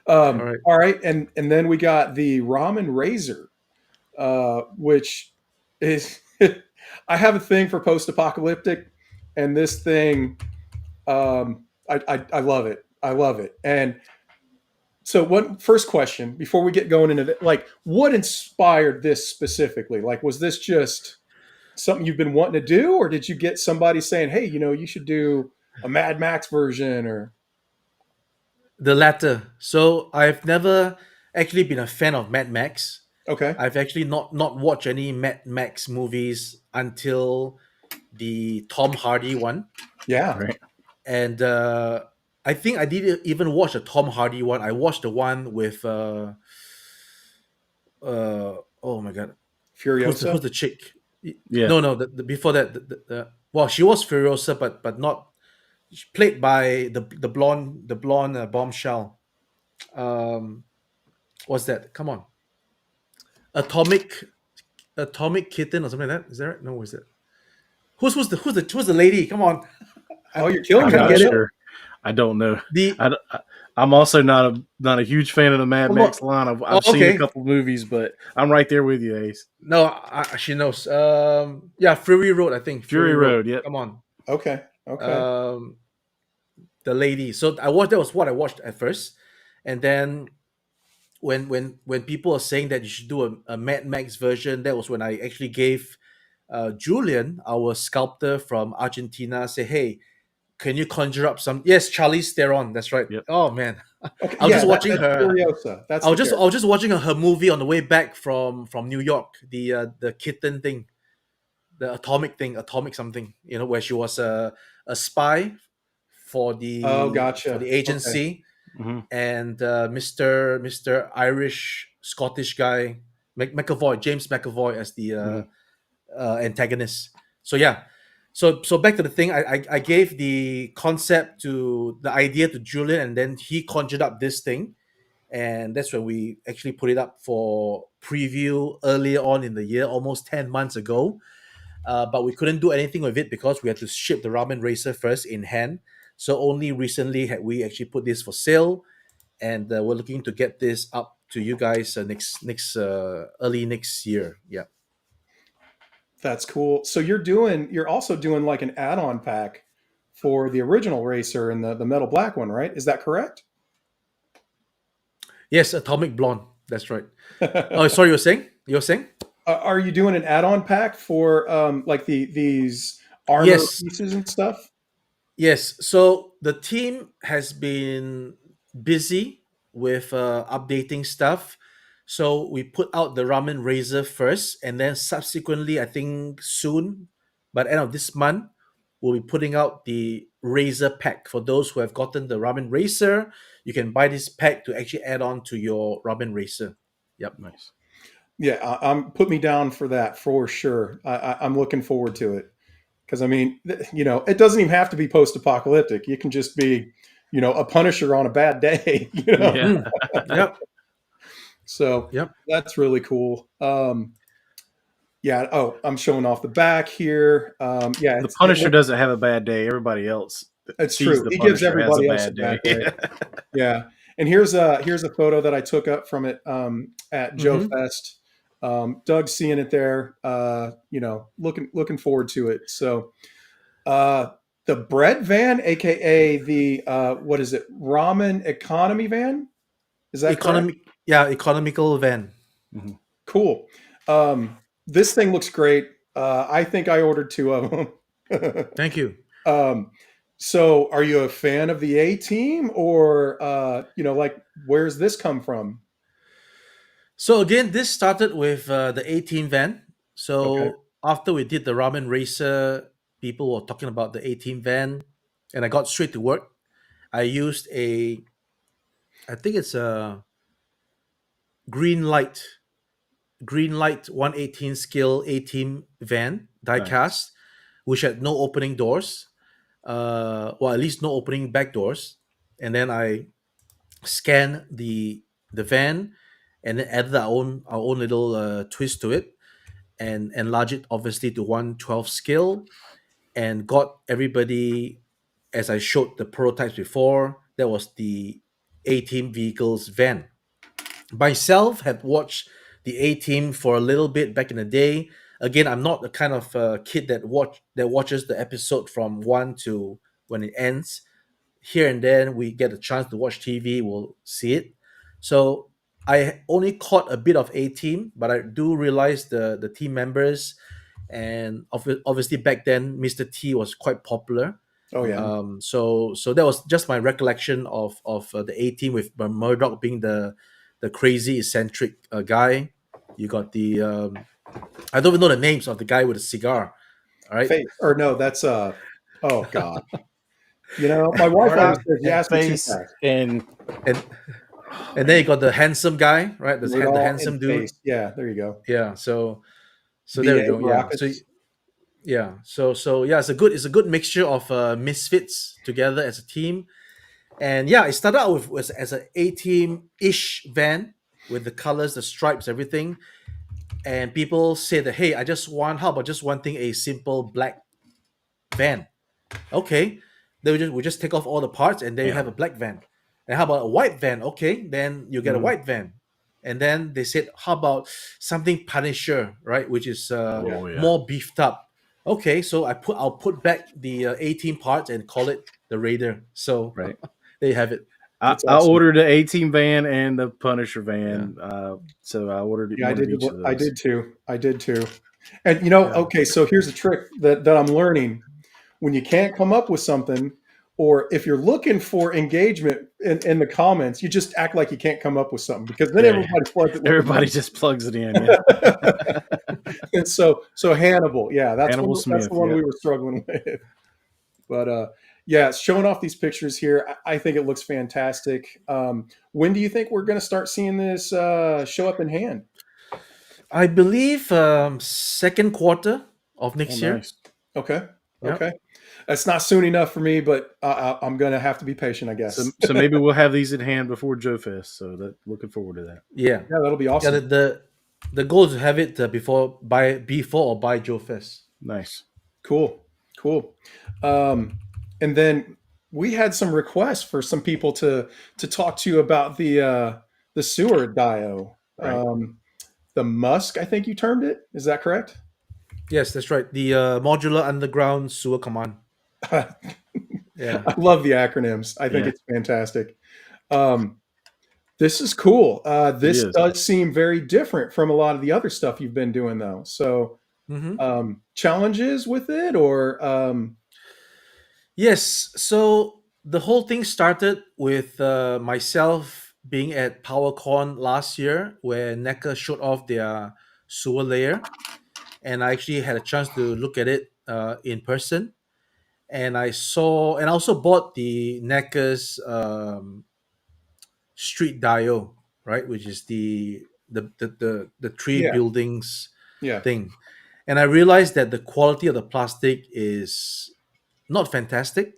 All right. All right. And then we got the Ramen Razor, which is, I have a thing for post-apocalyptic, and this thing, I love it. I love it. And so first question, before we get going into what inspired this specifically? Like, was this just something you've been wanting to do, or did you get somebody saying, hey, you should do a Mad Max version? Or The latter. So I've never actually been a fan of Mad Max. okay. I've actually not watched any Mad Max movies until the Tom Hardy one. Yeah. Right. And I think I didn't even watch the Tom Hardy one. I watched the one with oh my god, Furiosa. who's the chick? Yeah. No, before that, well, she was Furiosa, but not played by the blonde bombshell. What's that? Come on, Atomic Kitten or something like that. Is that right? No, is it? Who's the lady? Come on. Oh, you're killing I'm me. not get it. sure. I don't know. The I'm also not a huge fan of the Mad Max line. I've seen okay. a couple movies, but I'm right there with you, Ace. No, she knows. Yeah, Fury Road. I think Fury Road. Yep. Come on. Okay. Okay. The lady. So that was what I watched at first, and then when people are saying that you should do a Mad Max version, that was when I actually gave Julian, our sculptor from Argentina, say, hey, can you conjure up some? Yes, Charlize Theron. That's right. Yep. Oh man, Okay, I was just watching that's her. Furiosa. That's I was just watching her movie on the way back from New York. The kitten thing, the atomic something. Where she was a spy for the gotcha. for the agency, Mhm. and Mr. Irish Scottish guy James McAvoy as the antagonist. So yeah. So back to the thing, I gave the idea to Julian, and then he conjured up this thing, and that's when we actually put it up for preview earlier on in the year, almost 10 months ago. But we couldn't do anything with it because we had to ship the Ramen Racer first in hand. So only recently had we actually put this for sale, and we're looking to get this up to you guys early next year. Yeah. That's cool. So you're also doing like an add-on pack for the original racer and the metal black one, right? Is that correct? Yes, Atomic Blonde. That's right. Oh, sorry, you're saying? Are you doing an add-on pack for like these armor Yes. pieces and stuff? Yes. So the team has been busy with updating stuff. So we put out the Ramen Razor first, and then subsequently, I think soon, by the end of this month, we'll be putting out the Razor pack. For those who have gotten the Ramen Racer, you can buy this pack to actually add on to your Ramen Racer. Yep. Nice. Yeah, I'm put me down for that for sure. I'm looking forward to it because I mean, it doesn't even have to be post-apocalyptic. You can just be, a Punisher on a bad day. Yeah. Yep. So Yep. that's really cool. Yeah. Oh, I'm showing off the back here. Yeah, The Punisher doesn't have a bad day. Everybody else it's sees true. the He gives Punisher has everybody else a bad day. Yeah. And here's a photo that I took up from it at Joe Mhm. Fest. Doug's seeing it there. Looking forward to it. So the bread van, aka the what is it? Ramen economy van? Is that correct? Economical van. Cool. This thing looks great. I think I ordered 2 of them. Thank you. So are you a fan of the A team or, where's this come from? So again, this started with the 18 van. So Okay. after we did the Ramen Racer, people were talking about the 18 van, and I got straight to work. I used I think it's a green light 118 scale 18 van diecast, which had no opening doors, well, at least no opening back doors. And then I scanned the van, and then added our own little twist to it, and enlarge it obviously to 112 scale, and got everybody, as I showed the prototypes before, that was the A-Team vehicles van. Myself had watched the A-Team for a little bit back in the day. Again, I'm not the kind of kid that watches the episode from 1 to when it ends. Here and then we get a chance to watch TV, we'll see it. So I only caught a bit of A-Team, but I do realize the team members, and obviously back then Mr. T was quite popular. Oh yeah. So that was just my recollection of the A-Team, with Murdoch being the crazy eccentric guy. You got the I don't even know the names of the guy with a cigar. All right. Or no, that's oh god. My wife always says you ask me too Face fast. and then you got the handsome guy, right? The Rudolph handsome and dude. Face. Yeah, there you go. Yeah. So there we B.A. go. Yeah. So Baracus. yeah. So yeah, it's a good mixture of misfits together as a team. And yeah, it started out as an A-Team-ish van with the colors, the stripes, everything. And people say that, hey, how about just wanting a simple black van? Okay. Then we just take off all the parts, and then you have a black van. And how about a white van? Okay, then you get a white van. And then they said, how about something Punisher, right? Which is more beefed up. Okay, so I'll put back the 18 parts and call it the Raider. So there you have it. I awesome. ordered the A-Team van and the Punisher van. So I ordered Yeah, one of each of those. I did too. And okay, so here's a trick that I'm learning. When you can't come up with something, or if you're looking for engagement in the comments, you just act like you can't come up with something, because then everybody floods it. Everybody just plugs it in. And so Hannibal, yeah, that's Hannibal Smith, the one we were struggling with. But yeah, showing off these pictures here, I think it looks fantastic. When do you think we're going to start seeing this show up in hand? I believe second quarter of next year. Nice. Okay. Yep. Okay. That's not soon enough for me, but I'm going to have to be patient, I guess. So maybe we'll have these in hand before Joe Fest. So looking forward to that. Yeah. Yeah, that'll be awesome. Yeah, the goal is to have it before or by Joe Fest. Nice. Cool. And then we had some requests for some people to talk to you about the sewer dio. Right. The Musk, I think you termed it. Is that correct? Yes, that's right. The modular underground sewer command. Yeah, I love the acronyms. I think it's fantastic. This is cool. This does seem very different from a lot of the other stuff you've been doing, though. So, challenges with it, or yes. So the whole thing started with myself being at PowerCon last year, where NECA showed off their sewer layer, and I actually had a chance to look at it in person. and I saw, and I also bought the Necker's street dial, right, which is the three Yeah. buildings Yeah. thing. And I realized that the quality of the plastic is not fantastic.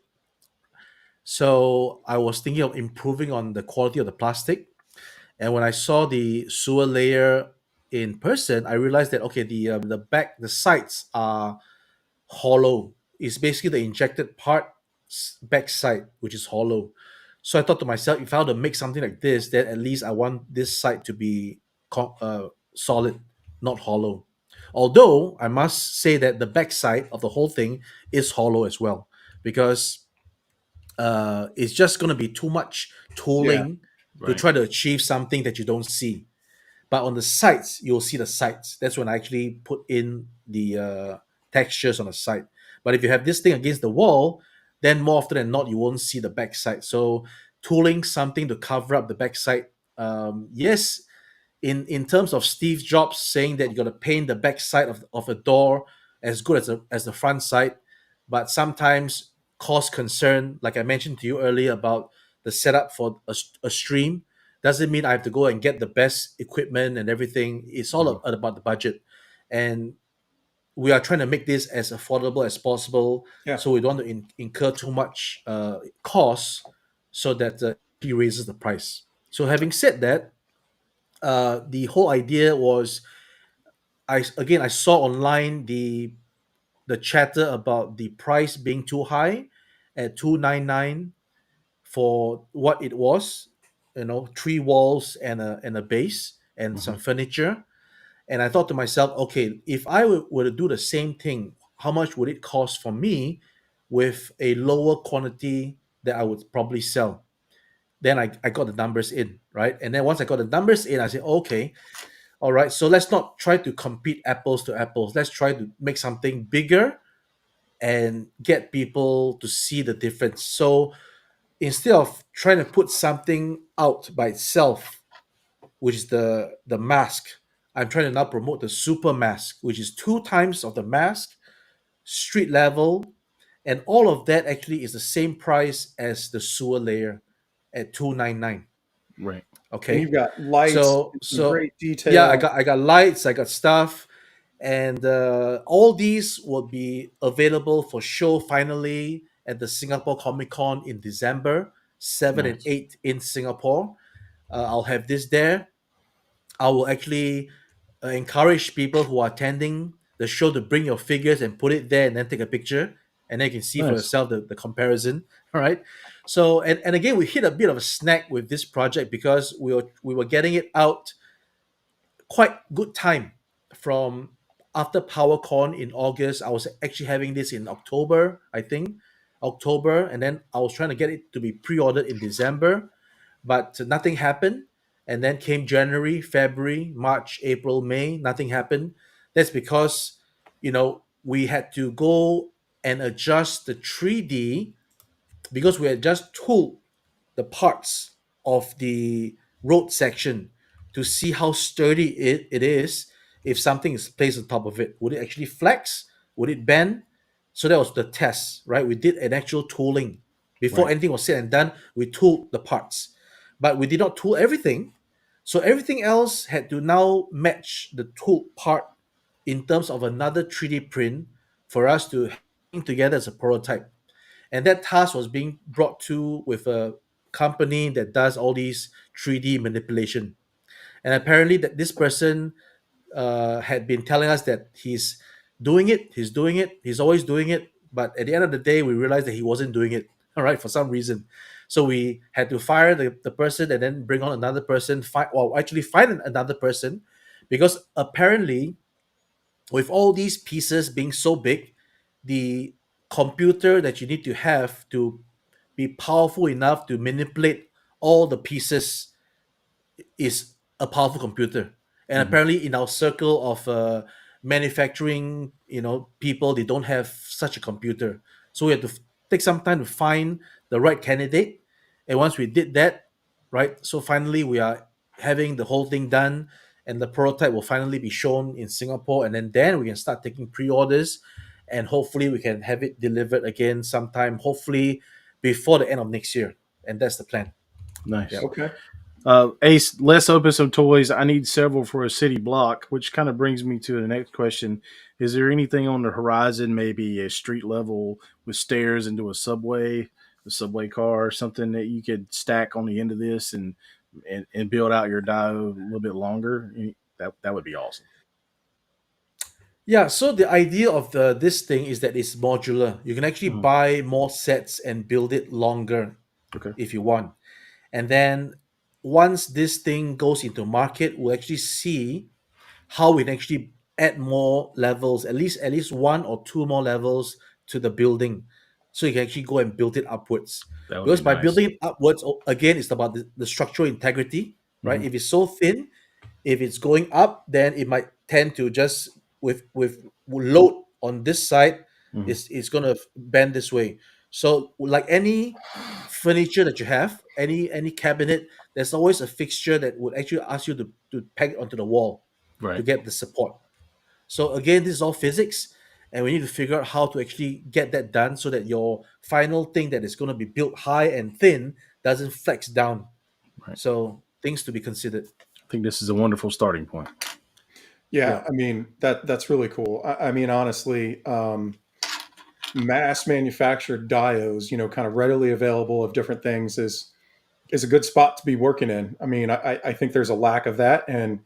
So I was thinking of improving on the quality of the plastic. And when I saw the sewer layer in person, I realized that okay, the sides are hollow. It's basically the injected part back side, which is hollow. So I thought to myself, if I were to make something like this, then at least I want this side to be solid, not hollow. Although I must say that the back side of the whole thing is hollow as well, because it's just going to be too much Yeah. tooling to Right. try to achieve something that you don't see. But on the sides, you'll see the sides. That's when I actually put in the textures on the side. But if you have this thing against the wall, then more often than not, you won't see the backside. So tooling something to cover up the backside. Yes, in terms of Steve Jobs saying that you got to paint the backside of a door as good as the front side, but sometimes cost concern, like I mentioned to you earlier about the setup for a stream, doesn't mean I have to go and get the best equipment and everything. It's all about the budget, and we are trying to make this as affordable as possible. Yeah. So we don't want to incur too much cost, so that he raises the price. So having said that, the whole idea was I saw online the chatter about the price being too high at 299 for what it was, three walls and a base and some furniture. And I thought to myself, okay, if I were to do the same thing, how much would it cost for me with a lower quantity that I would probably sell? Then I got the numbers in, right? And then once I got the numbers in, I said, okay, all right, so let's not try to compete apples to apples. Let's try to make something bigger and get people to see the difference. So instead of trying to put something out by itself, which is the mask, I'm trying to now promote the super mask, which is two times of the mask, street level, and all of that actually is the same price as the sewer layer at 299. Right. And Okay, you've got lights so and some great yeah, detail. I got lights, I got stuff, and all these will be available for show finally at the Singapore Comic Con in December 7 and Nice. 8 in Singapore. I'll have this there. I will actually encourage people who are attending the show to bring your figures and put it there and then take a picture, and then you can see for Nice. yourself the comparison. All right. So and again, we hit a bit of a snag with this project because we were getting it out quite good time from after PowerCon in August. I was actually having this in October, I think, October, and then I was trying to get it to be pre-ordered in December, but nothing happened. And then came January, February, March, April, May, nothing happened. That's because, we had to go and adjust the 3D because we had just tooled the parts of the road section to see how sturdy it is if something is placed on top of it. Would it actually flex? Would it bend? So that was the test, right? We did an actual tooling. Before Right. anything was said and done, we tooled the parts. But we did not tool everything. So everything else had to now match the tooled part in terms of another 3D print for us to hang together as a prototype. And that task was being brought to with a company that does all these 3D manipulation. And apparently that this person had been telling us that he's doing it, he's always doing it. But at the end of the day, we realized that he wasn't doing it, all right, for some reason. So we had to fire the person and then bring on another person, actually find another person, because apparently with all these pieces being so big, the computer that you need to have to be powerful enough to manipulate all the pieces is a powerful computer. And Mhm. apparently, in our circle of manufacturing, people, they don't have such a computer. So we had to take some time to find the right candidate. And once we did that, right, so finally we are having the whole thing done, and the prototype will finally be shown in Singapore, and then we can start taking pre-orders. and hopefully we can have it delivered again sometime, hopefully before the end of next year, and that's the plan. Nice. Yep. Okay. Ace, let's open some toys. I need several for a city block, which kind of brings me to the next question. Is there anything on the horizon, maybe a street level with stairs into a subway car, or something that you could stack on the end of this and build out your dio a little bit longer? That would be awesome. Yeah, so the idea of this thing is that it's modular. You can actually buy more sets and build it longer Okay. if you want. And then once this thing goes into market, we'll actually see how we can actually add more levels, at least one or two more levels to the building. So you can actually go and build it upwards. That would Because be by nice. building it upwards, again, it's about the structural integrity, right? Mhm. If it's so thin, if it's going up, then it might tend to just with load on this side, Mhm. it's gonna bend this way. So like any furniture that you have, any cabinet, there's always a fixture that would actually ask you to peg it onto the wall to Right. get the support. So again, this is all physics, and we need to figure out how to actually get that done so that your final thing that is going to be built high and thin doesn't flex down. Right. So things to be considered. I think this is a wonderful starting point. Yeah, Yeah. I mean that's really cool. I mean, honestly, mass manufactured dios, kind of readily available of different things is a good spot to be working in. I mean, I think there's a lack of that, and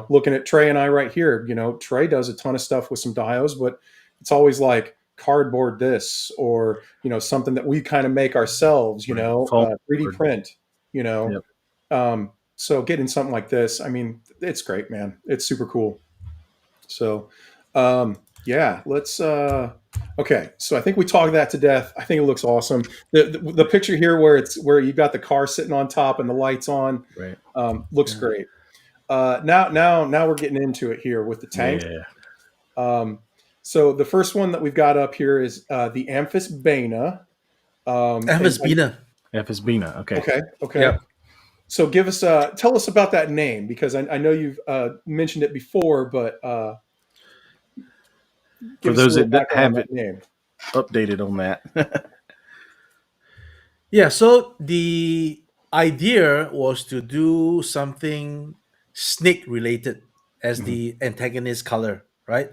looking at Trey and I right here, Trey does a ton of stuff with some dios, but it's always like cardboard this or something that we kind of make ourselves, Right. Foam 3D board. print, Yep. So getting something like this, I mean, it's great, man. It's super cool. So, yeah, let's. Okay, so I think we talked that to death. I think it looks awesome. The picture here where you've got the car sitting on top and the lights on, Right. looks Yeah. great. Now we're getting into it here with the tank. Yeah. So the first one that we've got up here is the Amphis Bana. Amphisbaena. Bina. Okay. Okay. Yep. So tell us about that name, because I know you've mentioned it before, but For give us a those little that background on haven't name. updated on that. Yeah, so the idea was to do something snake related as the antagonist color, right?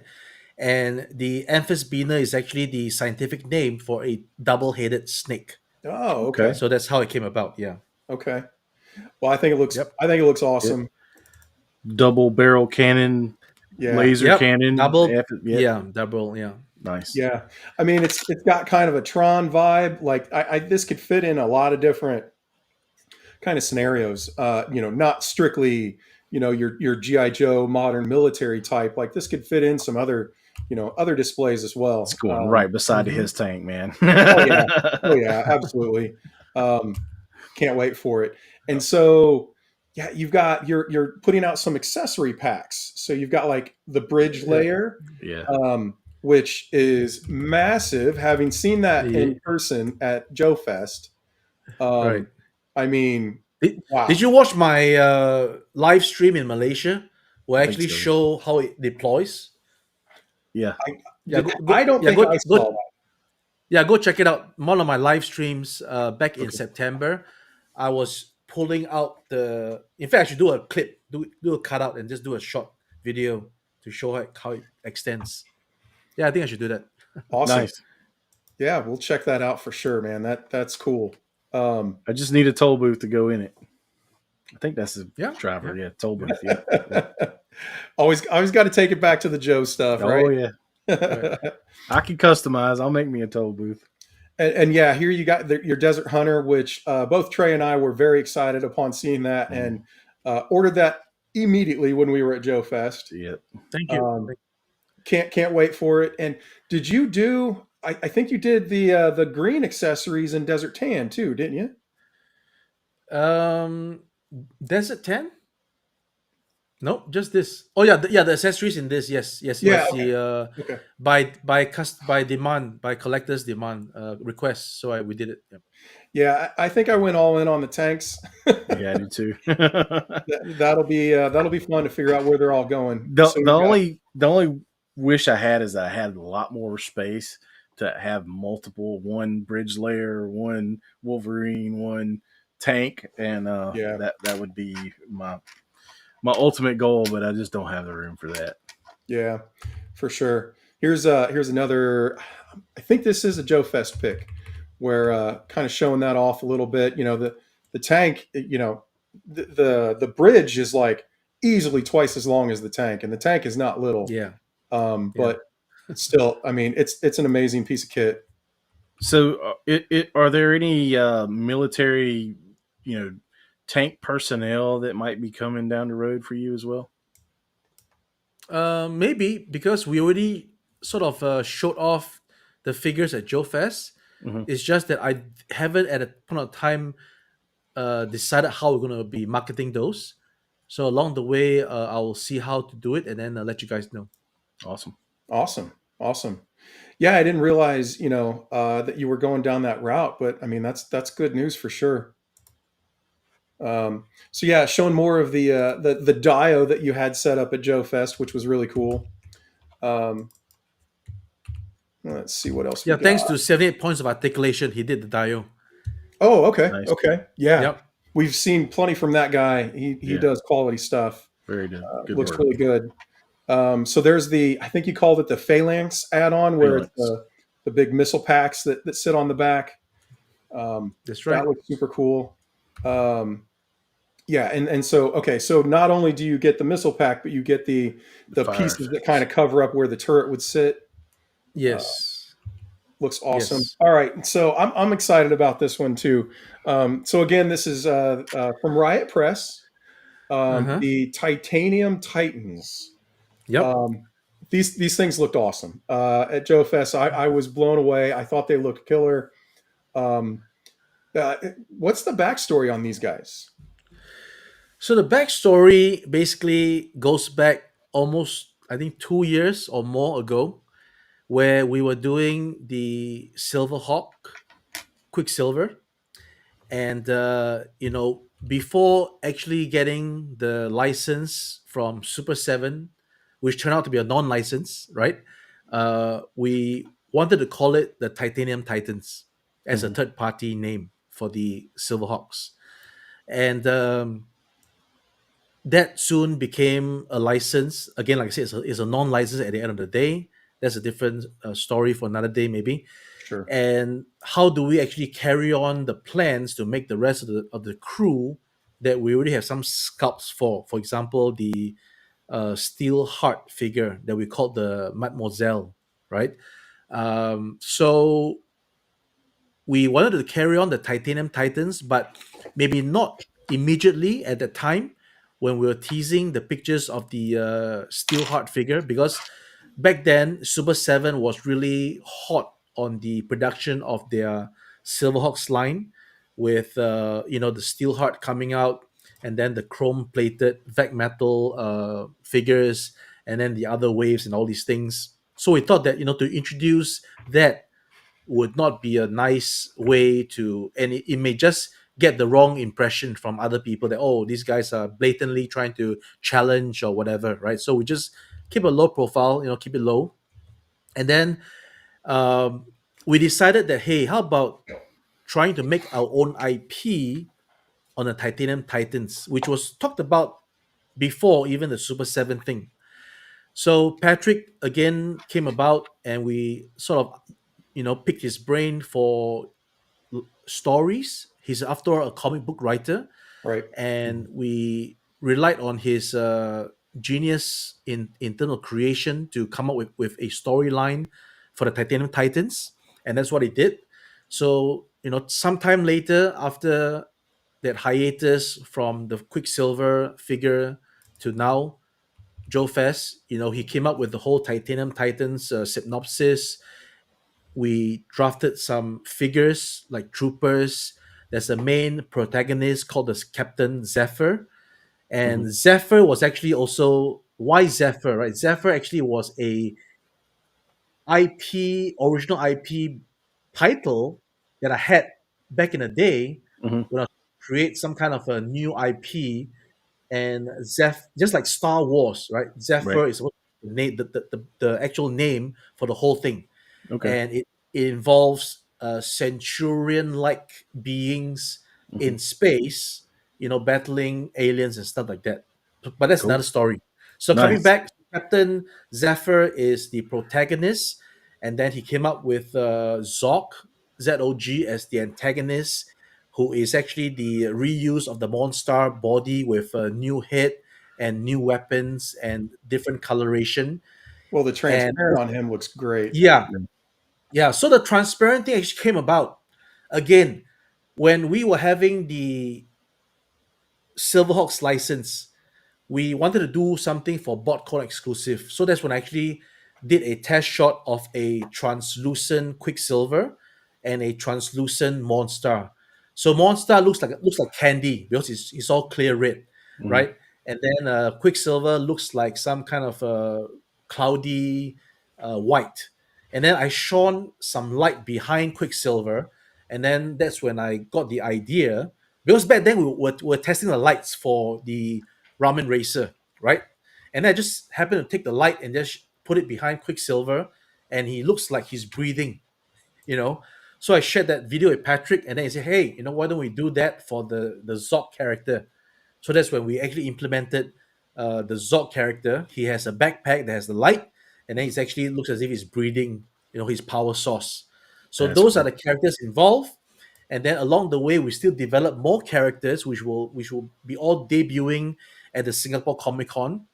And the Amphisbaena is actually the scientific name for a double-headed snake. Oh, okay. So that's how it came about. Yeah. Okay. Well, I think it looks. Yep. I think it looks awesome. Double barrel cannon, Yeah. laser Yep. cannon. Double. Yep. Yeah. Double. Yeah. Nice. Yeah. I mean, it's got kind of a Tron vibe. Like this could fit in a lot of different kind of scenarios. Not strictly, your GI Joe modern military type. Like this could fit in some other displays as well. It's going right beside his tank, man. Oh yeah, absolutely. Can't wait for it. And so, yeah, you're putting out some accessory packs. So you've got like the bridge layer, Yeah. which is massive. Having seen that in person at Joe Fest, Right. I mean, wow. Did you watch my live stream in Malaysia where I think actually so. show how it deploys? Yeah. I don't think I saw that. Yeah, go check it out. One of my live streams back in September, I was pulling out in fact, I should do a clip, do a cutout and just do a short video to show how it extends. Yeah, I think I should do that. Awesome. Nice. Yeah, we'll check that out for sure, man. That's cool. I just need a toll booth to go in it. I think that's the Yeah, driver. Yeah. Toll booth. Yeah. always got to take it back to the Joe stuff, right? Oh yeah. I can customize. I'll make me a toll booth. And yeah, here you got your Desert Hunter, which both Trey and I were very excited upon seeing that and ordered that immediately when we were at Joe Fest. Yeah. Thank you. Can't wait for it. And did you do? I think you did the green accessories in Desert Tan too, didn't you? Desert Tan? No, just this. Oh yeah, the accessories in this. Yes. Yeah, Yes, okay. the by demand, by collectors demand request. So we did it. Yep. Yeah, I think I went all in on the tanks. Yeah, I do too. That'll be fun to figure out where they're all going. The So we've got- only wish I had is that I had a lot more space to have multiple, one bridge layer, one Wolverine, one tank, and Yeah. that would be my ultimate goal. But I just don't have the room for that. Yeah, for sure. Here's another. I think this is a Joe Fest pick, where kind of showing that off a little bit. The tank. The bridge is like easily twice as long as the tank, and the tank is not little. Yeah. But still, I mean, it's an amazing piece of kit. So, are there any military, tank personnel that might be coming down the road for you as well? Maybe because we already sort of showed off the figures at Joe Fest. Mm-hmm. It's just that I haven't at a point of time decided how we're going to be marketing those. So along the way, I will see how to do it and then let you guys know. Awesome. Yeah, I didn't realize that you were going down that route, but I mean that's good news for sure. So yeah, showing more of the dio that you had set up at Joe Fest, which was really cool. Let's see what else. Yeah, we thanks got. to 78 points of articulation, he did the dio. Oh, okay, Nice. okay, yeah. Yep. We've seen plenty from that guy. He does quality stuff. Very good. Looks work. really good. So there's I think you called it the Phalanx add-on, where Phalanx. it's the big missile packs that sit on the back. That's right. That looks super cool. Yeah, and so okay, so not only do you get the missile pack, but you get the Fire pieces that effects. kind of cover up where the turret would sit. Yes. Looks awesome. Yes. All right, so I'm excited about this one too. So again, this is from Riot Press, the Titanium Titans. Yep. These things looked awesome at Joe Fest. I was blown away. I thought they looked killer. What's the backstory on these guys? So the backstory basically goes back almost, I think, 2 years or more ago, where we were doing the Silverhawk Quicksilver. And, before actually getting the license from Super 7, which turned out to be a non-license, right? We wanted to call it the Titanium Titans as a third-party name for the Silverhawks. And that soon became a license. Again, like I said, it's a non-license at the end of the day. That's a different story for another day, maybe. Sure. And how do we actually carry on the plans to make the rest of the crew that we already have some sculpts for? For example, the steel heart figure that we called the Mademoiselle, right? So we wanted to carry on the Titanium Titans, but maybe not immediately at the time when we were teasing the pictures of the Steelheart figure, because back then Super 7 was really hot on the production of their Silverhawks line, with the Steelheart coming out, and then the chrome plated Vec Metal figures, and then the other waves and all these things. So we thought that to introduce that would not be a nice way to, and it may just get the wrong impression from other people that, oh, these guys are blatantly trying to challenge or whatever, right? So we just keep a low profile, keep it low. And then we decided that, hey, how about trying to make our own IP on the Titanium Titans, which was talked about before even the Super 7 thing. So Patrick again came about, and we sort of picked his brain for stories. He's after all a comic book writer, Right. and we relied on his genius in internal creation to come up with a storyline for the Titanium Titans, and that's what he did. So sometime later, after that hiatus from the Quicksilver figure to now, Joe Fest, he came up with the whole Titanium Titans synopsis. We drafted some figures like troopers. There's a main protagonist called the Captain Zephyr. And Zephyr was actually also, why Zephyr, right? Zephyr actually was a original IP title that I had back in the day when I create some kind of a new IP. And just like Star Wars, right? Zephyr Right. is supposed to the actual name for the whole thing. Okay. And it involves centurion-like beings in space, battling aliens and stuff like that. But that's Cool. another story. So coming Nice. back, Captain Zephyr is the protagonist, and then he came up with Zog, Zog, as the antagonist, who is actually the reuse of the Monstar body with a new head and new weapons and different coloration. Well, the And transparent on him looks great. yeah, yeah. So the transparent thing actually came about again when we were having the Silverhawks license. We wanted to do something for BotCon exclusive. So that's when I actually did a test shot of a translucent Quicksilver and a translucent Monster. So Monster looks like candy because it's all clear red, Mhm. right? And then Quicksilver looks like some kind of cloudy white. And then I shone some light behind Quicksilver, and then that's when I got the idea, because back then we were testing the lights for the Ramen Racer, right? And I just happened to take the light and just put it behind Quicksilver, and he looks like he's breathing, you know. So I shared that video with Patrick, and then he said, "Hey, why don't we do that for the Zog character?" So that's when we actually implemented the Zog character. He has a backpack that has the light, and then it actually looks as if he's breathing, his power source. So That's those are cool. the characters involved. And then along the way, we still develop more characters, which will be all debuting at the Singapore Comic Con.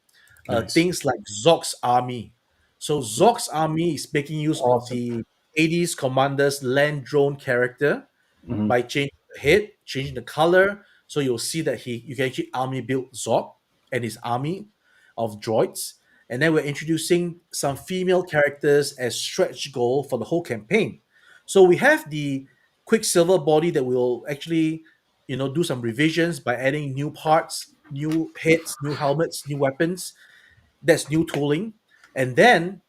Nice. Things like Zog's Army. So Zog's Army is making use of Awesome. the 80s Commander's land drone character Mhm. by changing the head, changing the color. So you'll see that you can actually army build Zog and his army of droids. And then we're introducing some female characters as stretch goal for the whole campaign. So we have the Quicksilver body that will actually, do some revisions by adding new parts, new heads, new helmets, new weapons. That's new tooling. And then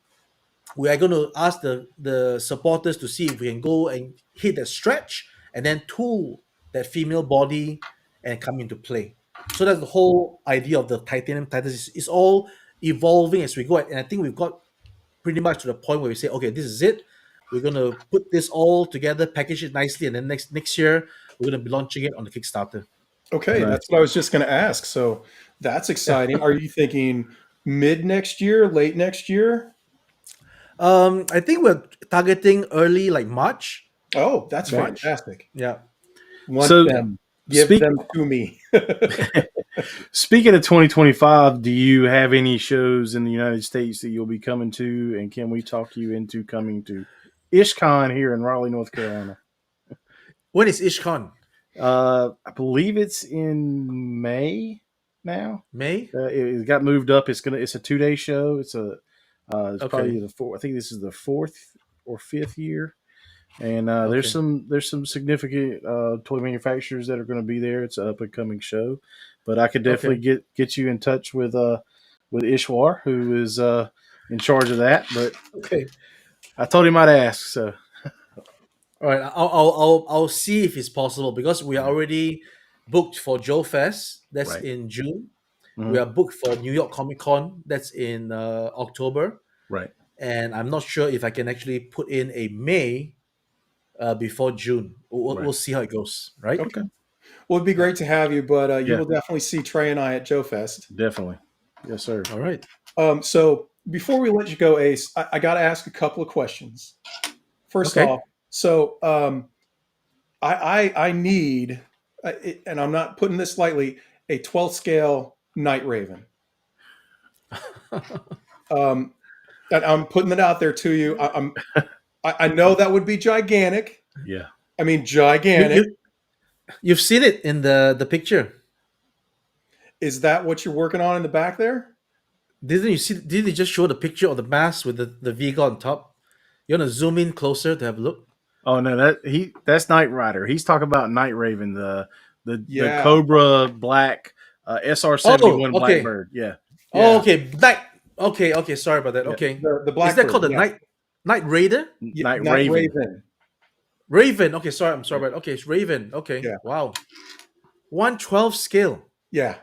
we are going to ask the supporters to see if we can go and hit that stretch and then tool that female body and come into play. So that's the whole idea of the Titanium Titans. It's all evolving as we go. And I think we've got pretty much to the point where we say, okay, this is it. We're going to put this all together, package it nicely, and then next year we're going to be launching it on the Kickstarter. Okay, Nice. that's what I was just going to ask. So that's exciting. Are you thinking mid next year, late next year? I think we're targeting early, like March. Oh, that's March. fantastic. Yeah. Want So, them. Give speak- them to me. Speaking of 2025, do you have any shows in the United States that you'll be coming to? And can we talk you into coming to IshCon here in Raleigh, North Carolina? When is IshCon? I believe it's in May now. May? It got moved up. It's a 2-day show. It's Okay. probably the fourth. I think this is the 4th or 5th year. And there's some significant toy manufacturers that are going to be there. It's an up and coming show, but I could definitely get you in touch with Ishwar, who is in charge of that. But Okay. I told him I'd ask. So All right. I'll see if it's possible, because we are already booked for Joe Fest. That's Right. in June. Mhm. We are booked for New York Comic Con. That's in October. right, And I'm not sure if I can actually put in a May before June. We'll Right. see how it goes. Right. Okay. Well, it'd be great to have you, but you Yeah. will definitely see Trey and I at Joe Fest. definitely, yes, sir. All right. So before we let you go, Ace, I got to ask a couple of questions. First Okay. off, so I need, and I'm not putting this lightly, a 12th scale Night Raven. And I'm putting it out there to you. I know that would be gigantic. Yeah, I mean, gigantic. You've seen it in the picture. Is that what you're working on in the back there? Didn't you see? Did they just show the picture of the mask with the vehicle on top? You want to zoom in closer to have a look? Oh no, that's Knight Rider. He's talking about Night Raven, the Yeah. Cobra Black SR-71 Oh, okay. Blackbird. Yeah. Oh, okay. Okay. Sorry about that. Yeah. Okay. The black. Is that called the Night Raider? Night Night Raven. Raven. Raven. Okay. Sorry. I'm sorry about. Okay, it's Raven. Okay. Yeah. Wow. 1/12 scale. Yeah.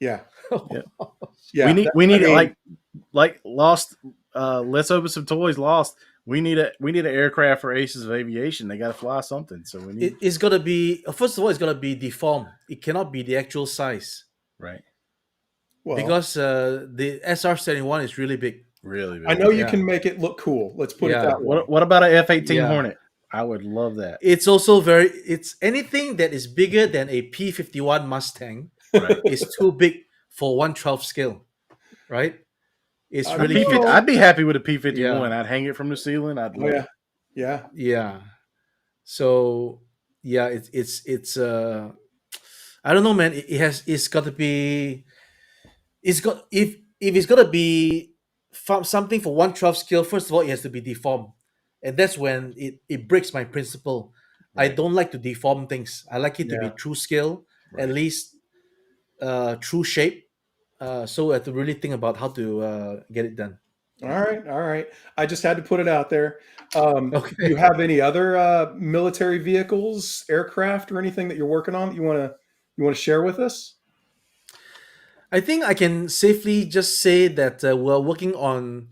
Yeah. Yeah. Yeah. we need I mean, like like Lost. Let's open some toys. Lost. We need an aircraft for Aces of Aviation. They got to fly something. So we need It's got to be, first of all, it's got to be deformed. It cannot be the actual size right. Well, because the SR-71 is really big. Really big. I know you Yeah. can make it look cool. Let's put it Yeah. that way. What about a F-18 Yeah. Hornet? I would love that. It's also it's anything that is bigger than a P-51 Mustang Right. is too big for 1/12 scale, right? It's I really mean, huge. I'd be happy with a P-51. Yeah. I'd hang it from the ceiling. I'd Oh, love yeah. it. Yeah. Yeah. So yeah, it's I don't know, man. It's got to be if it's gonna be something for 1/12 scale. First of all, it has to be deformed, and that's when it breaks my principle. I Right. don't like to deform things. I like it to be Yeah. true scale, Right. at least true shape. So I have to really think about how to get it done. All right. All right. I just had to put it out there. Okay. Do you have any other military vehicles, aircraft, or anything that you're working on that you want to share with us? I think I can safely just say that we're working on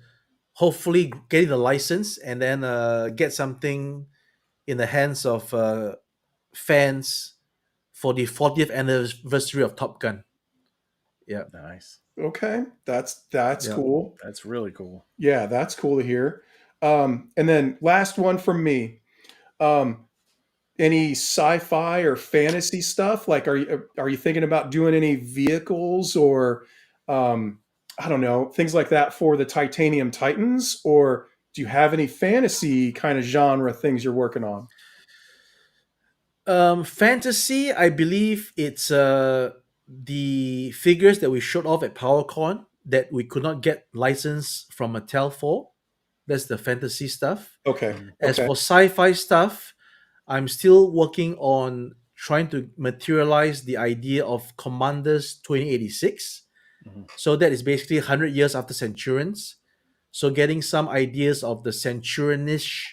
hopefully getting the license and then get something in the hands of fans for the 40th anniversary of Top Gun. Yeah. Nice. Okay. That's Yeah. cool. That's really cool. Yeah, that's cool to hear. And then last one from me. Any sci-fi or fantasy stuff? Like, are you thinking about doing any vehicles or, I don't know, things like that for the Titanium Titans? Or do you have any fantasy kind of genre things you're working on? Fantasy, I believe it's the figures that we showed off at PowerCon that we could not get license from Mattel for. That's the fantasy stuff. Okay. As Okay. for sci-fi stuff, I'm still working on trying to materialize the idea of Commanders 2086. Mhm. So that is basically 100 years after Centurions. So getting some ideas of the Centurionish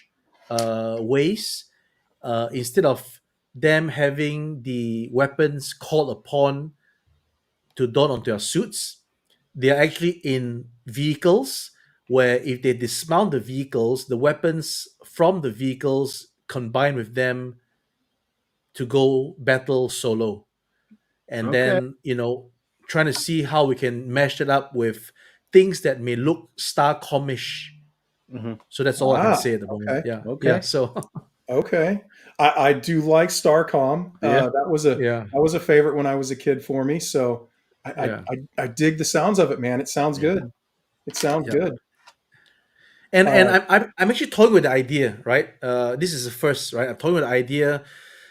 ways, instead of them having the weapons called upon to don onto their suits, they are actually in vehicles where if they dismount the vehicles, the weapons from the vehicles combine with them to go battle solo. And Okay. then, trying to see how we can mash it up with things that may look Starcomish. Mhm. So that's all I can Ah, say at the moment. okay. Yeah. Okay. Yeah. So Okay. I do like Starcom. Yeah. That was a favorite when I was a kid for me. So Yeah. I dig the sounds of it, man. It sounds good. It sounds Yeah. good. And Uh, I'm actually toying with the idea, right? This is the first, right? I'm toying with the idea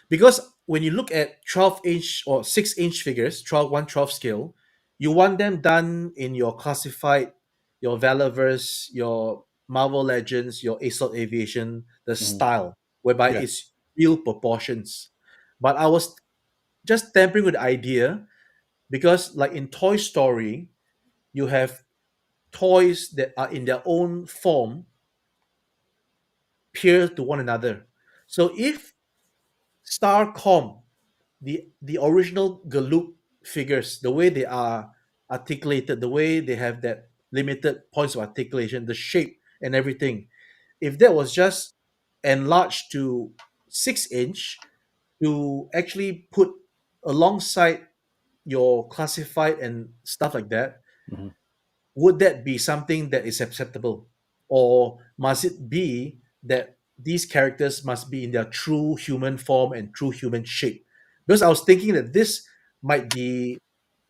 because when you look at 12-inch or 6-inch figures, 1/12 scale, you want them done in your classified, your Valorverse, your Marvel Legends, your Assault Aviation, the style, whereby Yeah. it's real proportions. But I was just tampering with the idea because, like in Toy Story, you have toys that are in their own form peer to one another. So if Starcom, the original Galoop figures, the way they are articulated, the way they have that limited points of articulation, the shape and everything, if that was just enlarged to 6-inch to actually put alongside your classified and stuff like that, Mhm. would that be something that is acceptable? Or must it be that these characters must be in their true human form and true human shape? Because I was thinking that this might be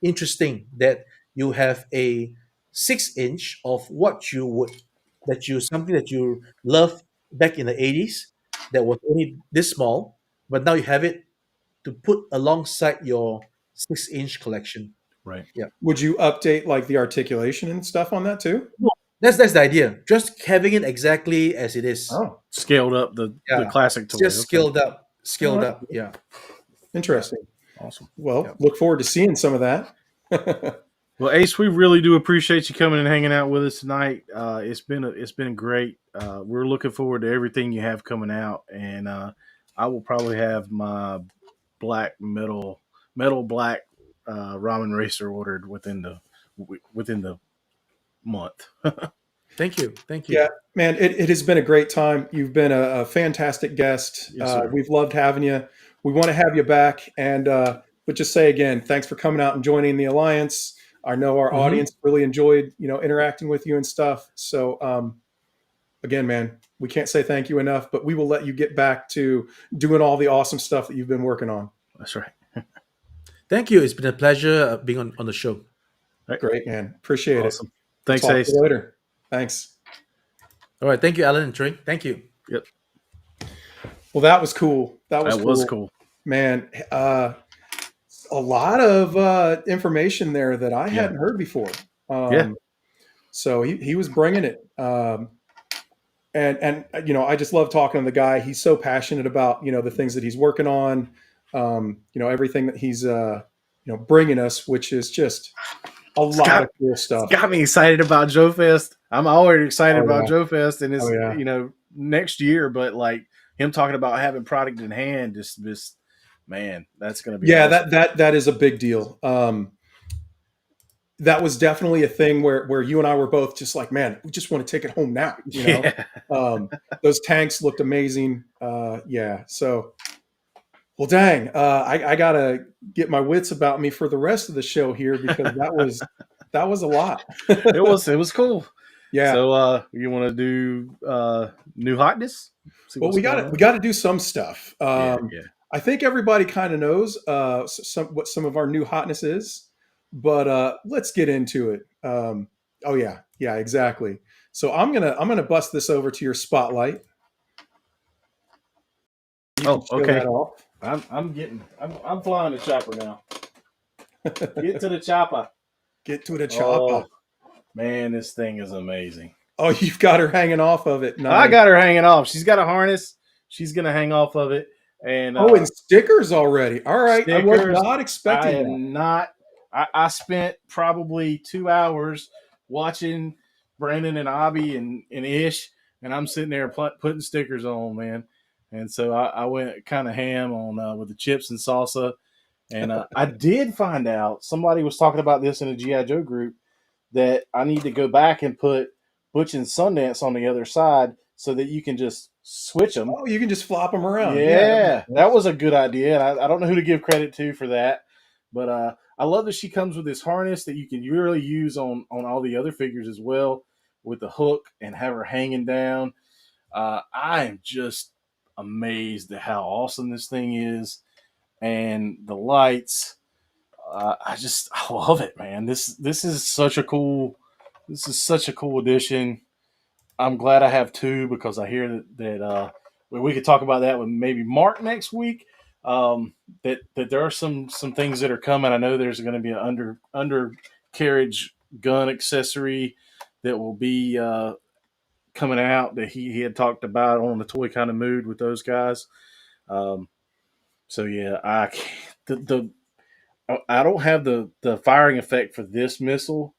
interesting that you have a 6-inch of what you would that you something that you love back in the 80s that was only this small, but now you have it to put alongside your 6-inch collection. Right. Yeah. Would you update like the articulation and stuff on that too? No, that's the idea. Just having it exactly as it is. Oh, Scaled up the Yeah. classic It's toy. just Okay. scaled up. Scaled Oh, up. Yeah. interesting. Awesome. Well, Yep. look forward to seeing some of that. Well, Ace, we really do appreciate you coming and hanging out with us tonight. It's been great. We're looking forward to everything you have coming out, and I will probably have my black metal black ramen racer ordered within the month. Thank you. Thank you. Yeah, man, it has been a great time. You've been a fantastic guest. Yes, sir. We've loved having you. We want to have you back. And but just say again, thanks for coming out and joining the Alliance. I know our audience really enjoyed, interacting with you and stuff. So again, man, we can't say thank you enough, but we will let you get back to doing all the awesome stuff that you've been working on. That's right. Thank you. It's been a pleasure being on the show. Great, man. Appreciate Awesome. it. Thanks, Talk to Ace. you later. Thanks. All right. Thank you, Alan and Trey. Thank you. Yep. Well, that was cool. That was cool. Man, a lot of information there that I hadn't heard before. So he was bringing it. And I just love talking to the guy. He's so passionate about, the things that he's working on, everything that he's, bringing us, which is just a lot of cool stuff. Got me excited about Joe Fest. I'm already excited about Joe Fest, and it's next year. But like him talking about having product in hand, just man, that's going to be awesome. that is a big deal. That was definitely a thing where you and I were both just like, man, we just want to take it home now. Those tanks looked amazing. So. Well, dang, I gotta get my wits about me for the rest of the show here, because that was a lot. It was cool. Yeah. So you want to do new hotness? Well, we got to do some stuff. I think everybody kind of knows what some of our new hotness is, but let's get into it. Yeah, exactly. So I'm gonna bust this over to your spotlight. Okay. I'm flying the chopper now. Get to the chopper. Get to the chopper. Oh, man, this thing is amazing. Oh, you've got her hanging off of it. Nice. I got her hanging off. She's got a harness. She's gonna hang off of it. And and stickers already. All right. Stickers, I was not expecting that. I spent probably 2 hours watching Brandon and Abby and Ish, and I'm sitting there putting stickers on, man. And so I went kind of ham on with the chips and salsa. And I did find out, somebody was talking about this in a G.I. Joe group, that I need to go back and put Butch and Sundance on the other side so that you can just switch them. Oh, you can just flop them around. Yeah, that was a good idea. And I don't know who to give credit to for that. But I love that she comes with this harness that you can really use on all the other figures as well, with the hook and have her hanging down. I am just amazed at how awesome this thing is, and the lights. I love it, man. This is such a cool addition. I'm glad I have two, because I hear that we could talk about that with maybe Mark next week. That there are some things that are coming. I know there's going to be an undercarriage gun accessory that will be coming out, that he had talked about on the Toy Kind of Mood with those guys. So yeah, I don't have the firing effect for this missile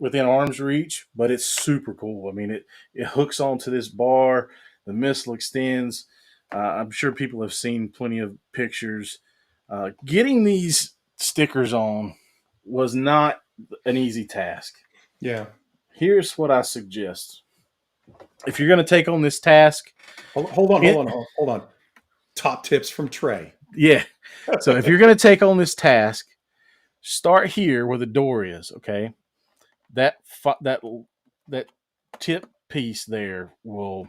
within arm's reach, but it's super cool. I mean, it hooks onto this bar. The missile extends. I'm sure people have seen plenty of pictures. Getting these stickers on was not an easy task. Yeah. Here's what I suggest. If you're going to take on this task... Hold on. Top tips from Trey. Yeah. So if you're going to take on this task, start here where the door is, okay? That tip piece there will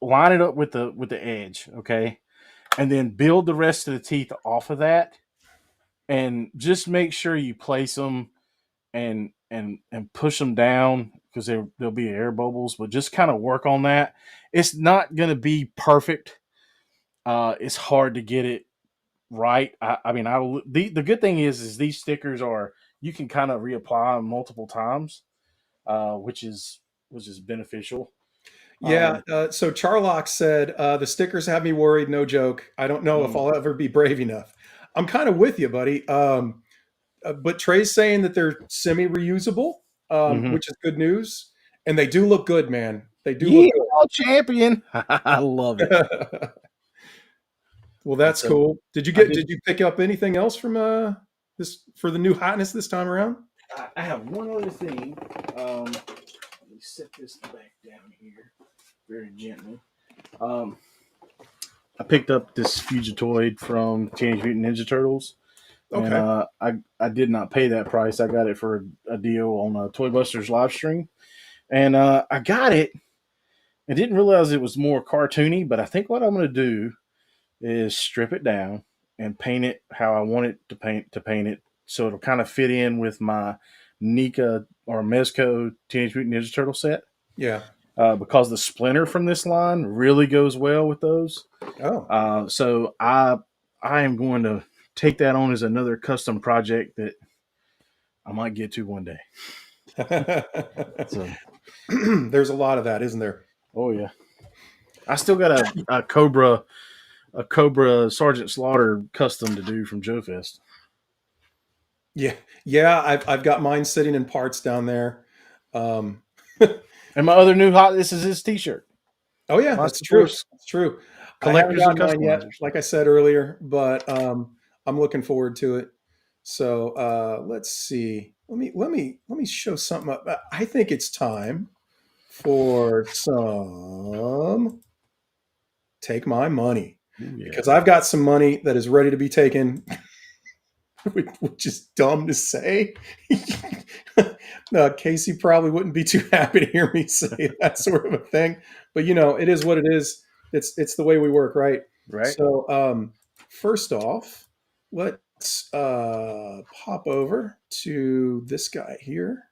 line it up with the edge, okay? And then build the rest of the teeth off of that, and just make sure you place them and push them down, because there'll be air bubbles, but just kind of work on that. It's not going to be perfect. It's hard to get it right. The good thing is these stickers you can kind of reapply them multiple times, which is beneficial. Yeah. So Charlock said, the stickers have me worried. No joke. I don't know if I'll ever be brave enough. I'm kind of with you, buddy. But Trey's saying that they're semi-reusable, which is good news. And they do look good, man. They do look good. Champion. I love it. Well, that's So cool. Did you I get? did. Did you pick up anything else from this for the new hotness this time around? I have one other thing. Let me set this back down here very gently. I picked up this Fugitoid from Teenage Mutant Ninja Turtles. Okay. And I did not pay that price. I got it for a deal on Toy Busters live stream. And I got it. I didn't realize it was more cartoony, but I think what I'm going to do is strip it down and paint it how I want it to paint it, so it'll kind of fit in with my Nika or Mezco Teenage Mutant Ninja Turtle set. Yeah. Because the Splinter from this line really goes well with those. Oh. So I am going to take that on as another custom project that I might get to one day. So there's a lot of that, isn't there? Oh yeah. I still got a Cobra Sergeant Slaughter custom to do from Joe Fest. Yeah. I've got mine sitting in parts down there. And my other new this is his T-shirt. Oh yeah, that's true. That's true. Collectors and mine yet, customizers. like I said earlier, but I'm looking forward to it. So let's see. Let me show something up. I think it's time for some Take My Money. Ooh, yeah. Because I've got some money that is ready to be taken, which is dumb to say. Casey probably wouldn't be too happy to hear me say that sort of a thing, but it is what it is. It's the way we work, right? Right. So first off, let's pop over to this guy here.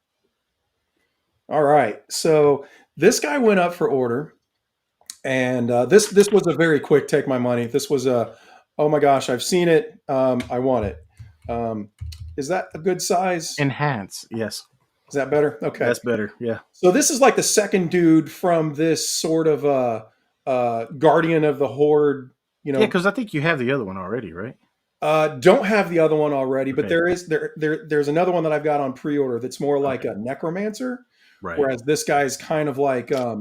All right, so this guy went up for order, and this was a very quick take my money. This was oh my gosh, I've seen it. I want it. Is that a good size? Enhance, yes. Is that better? Okay, that's better. Yeah. So this is like the second dude from this sort of Guardian of the Horde. Yeah, because I think you have the other one already, right? Don't have the other one already, but Okay. there's another one that I've got on pre-order that's more like a necromancer, Right. whereas this guy's kind of like a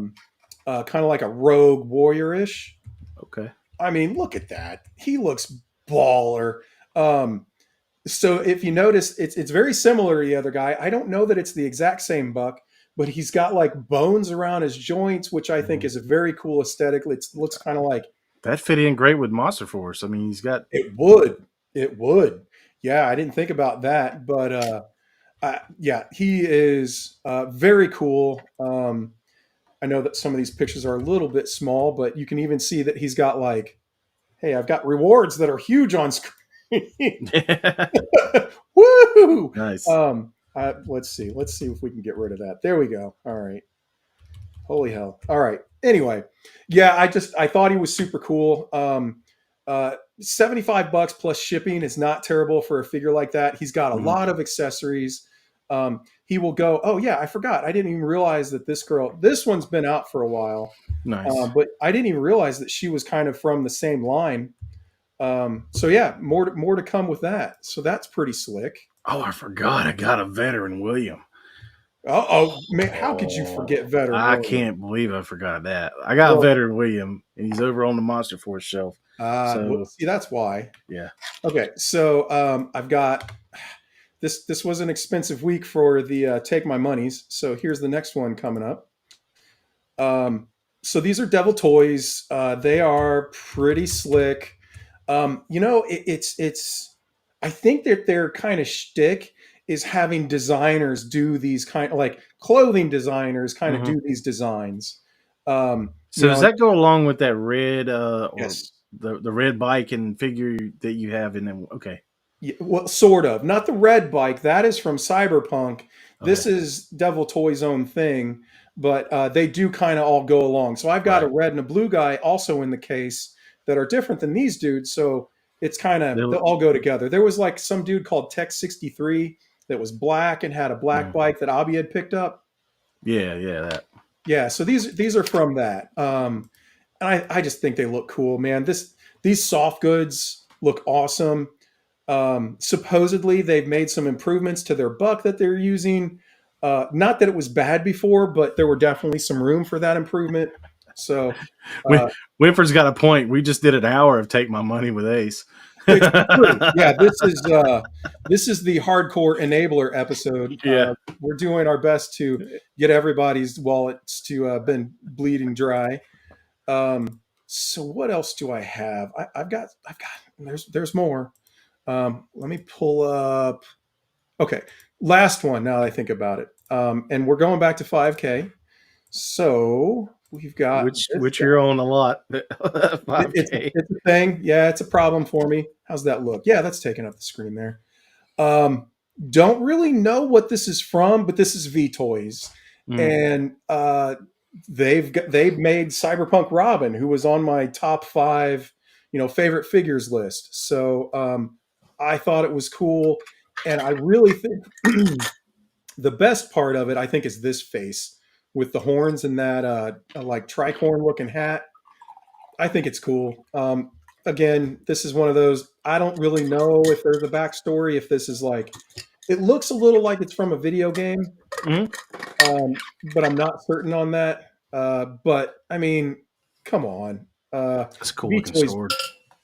rogue warrior-ish. Okay. I mean, look at that. He looks baller. So if you notice, it's very similar to the other guy. I don't know that it's the exact same buck, but he's got like bones around his joints, which I think is a very cool aesthetic. It looks kind of like that fit in great with Monster Force. I mean, he's got it would. Yeah, I didn't think about that, but yeah, he is very cool. I know that some of these pictures are a little bit small, but you can even see that he's got like, hey, I've got rewards that are huge on screen. Woo! Nice. Let's see if we can get rid of that. There we go. All right. Holy hell. All right. Anyway, yeah, I thought he was super cool. $75 plus shipping is not terrible for a figure like that. He's got a lot of accessories. He will go. Oh yeah, I forgot. I didn't even realize that this one's been out for a while. Nice. But I didn't even realize that she was kind of from the same line. So yeah, more to come with that. So that's pretty slick. Oh, I forgot. I got a veteran William. Oh man, how could you forget veteran? I William? Can't believe I forgot that. I got a veteran William, and he's over on the Monster Force shelf. Well, see, that's why. Yeah. Okay, so I've got this. This was an expensive week for the Take My Monies. So here's the next one coming up. So these are Devil Toys. They are pretty slick. It's. I think that their kind of shtick is having designers do these kind of like clothing designers kind of do these designs. So does that go along with that red, yes. or the red bike and figure that you have in them? Okay. Yeah, well, sort of. Not the red bike. That is from Cyberpunk. This is Devil Toy's own thing, but they do kind of all go along. So I've got a red and a blue guy also in the case that are different than these dudes. So it's kind of, they'll all go together. There was like some dude called Tech 63 that was black and had a black bike that Abby had picked up. Yeah, that. Yeah, so these are from that. And I just think they look cool, man. These soft goods look awesome. Supposedly they've made some improvements to their buck that they're using. Not that it was bad before, but there were definitely some room for that improvement. So Winford's got a point. We just did an hour of Take My Money with Ace. it's true. Yeah, this is the hardcore enabler episode. Yeah. We're doing our best to get everybody's wallets to been bleeding dry. So what else do I have? I've got. There's more. Let me pull up. Okay, last one. Now that I think about it, and we're going back to 5K. So we've got which you're on a lot. 5K. It's a thing. Yeah, it's a problem for me. How's that look? Yeah, that's taking up the screen there. Don't really know what this is from, but this is V Toys, and they've made Cyberpunk Robin, who was on my top 5, favorite figures list. So I thought it was cool, and I really think the best part of it, I think, is this face with the horns and that like tricorn looking hat. I think it's cool. Again, this is one of those, I don't really know if there's a backstory, if this is like, it looks a little like it's from a video game, but I'm not certain on that. But I mean, come on. That's a cool looking sword.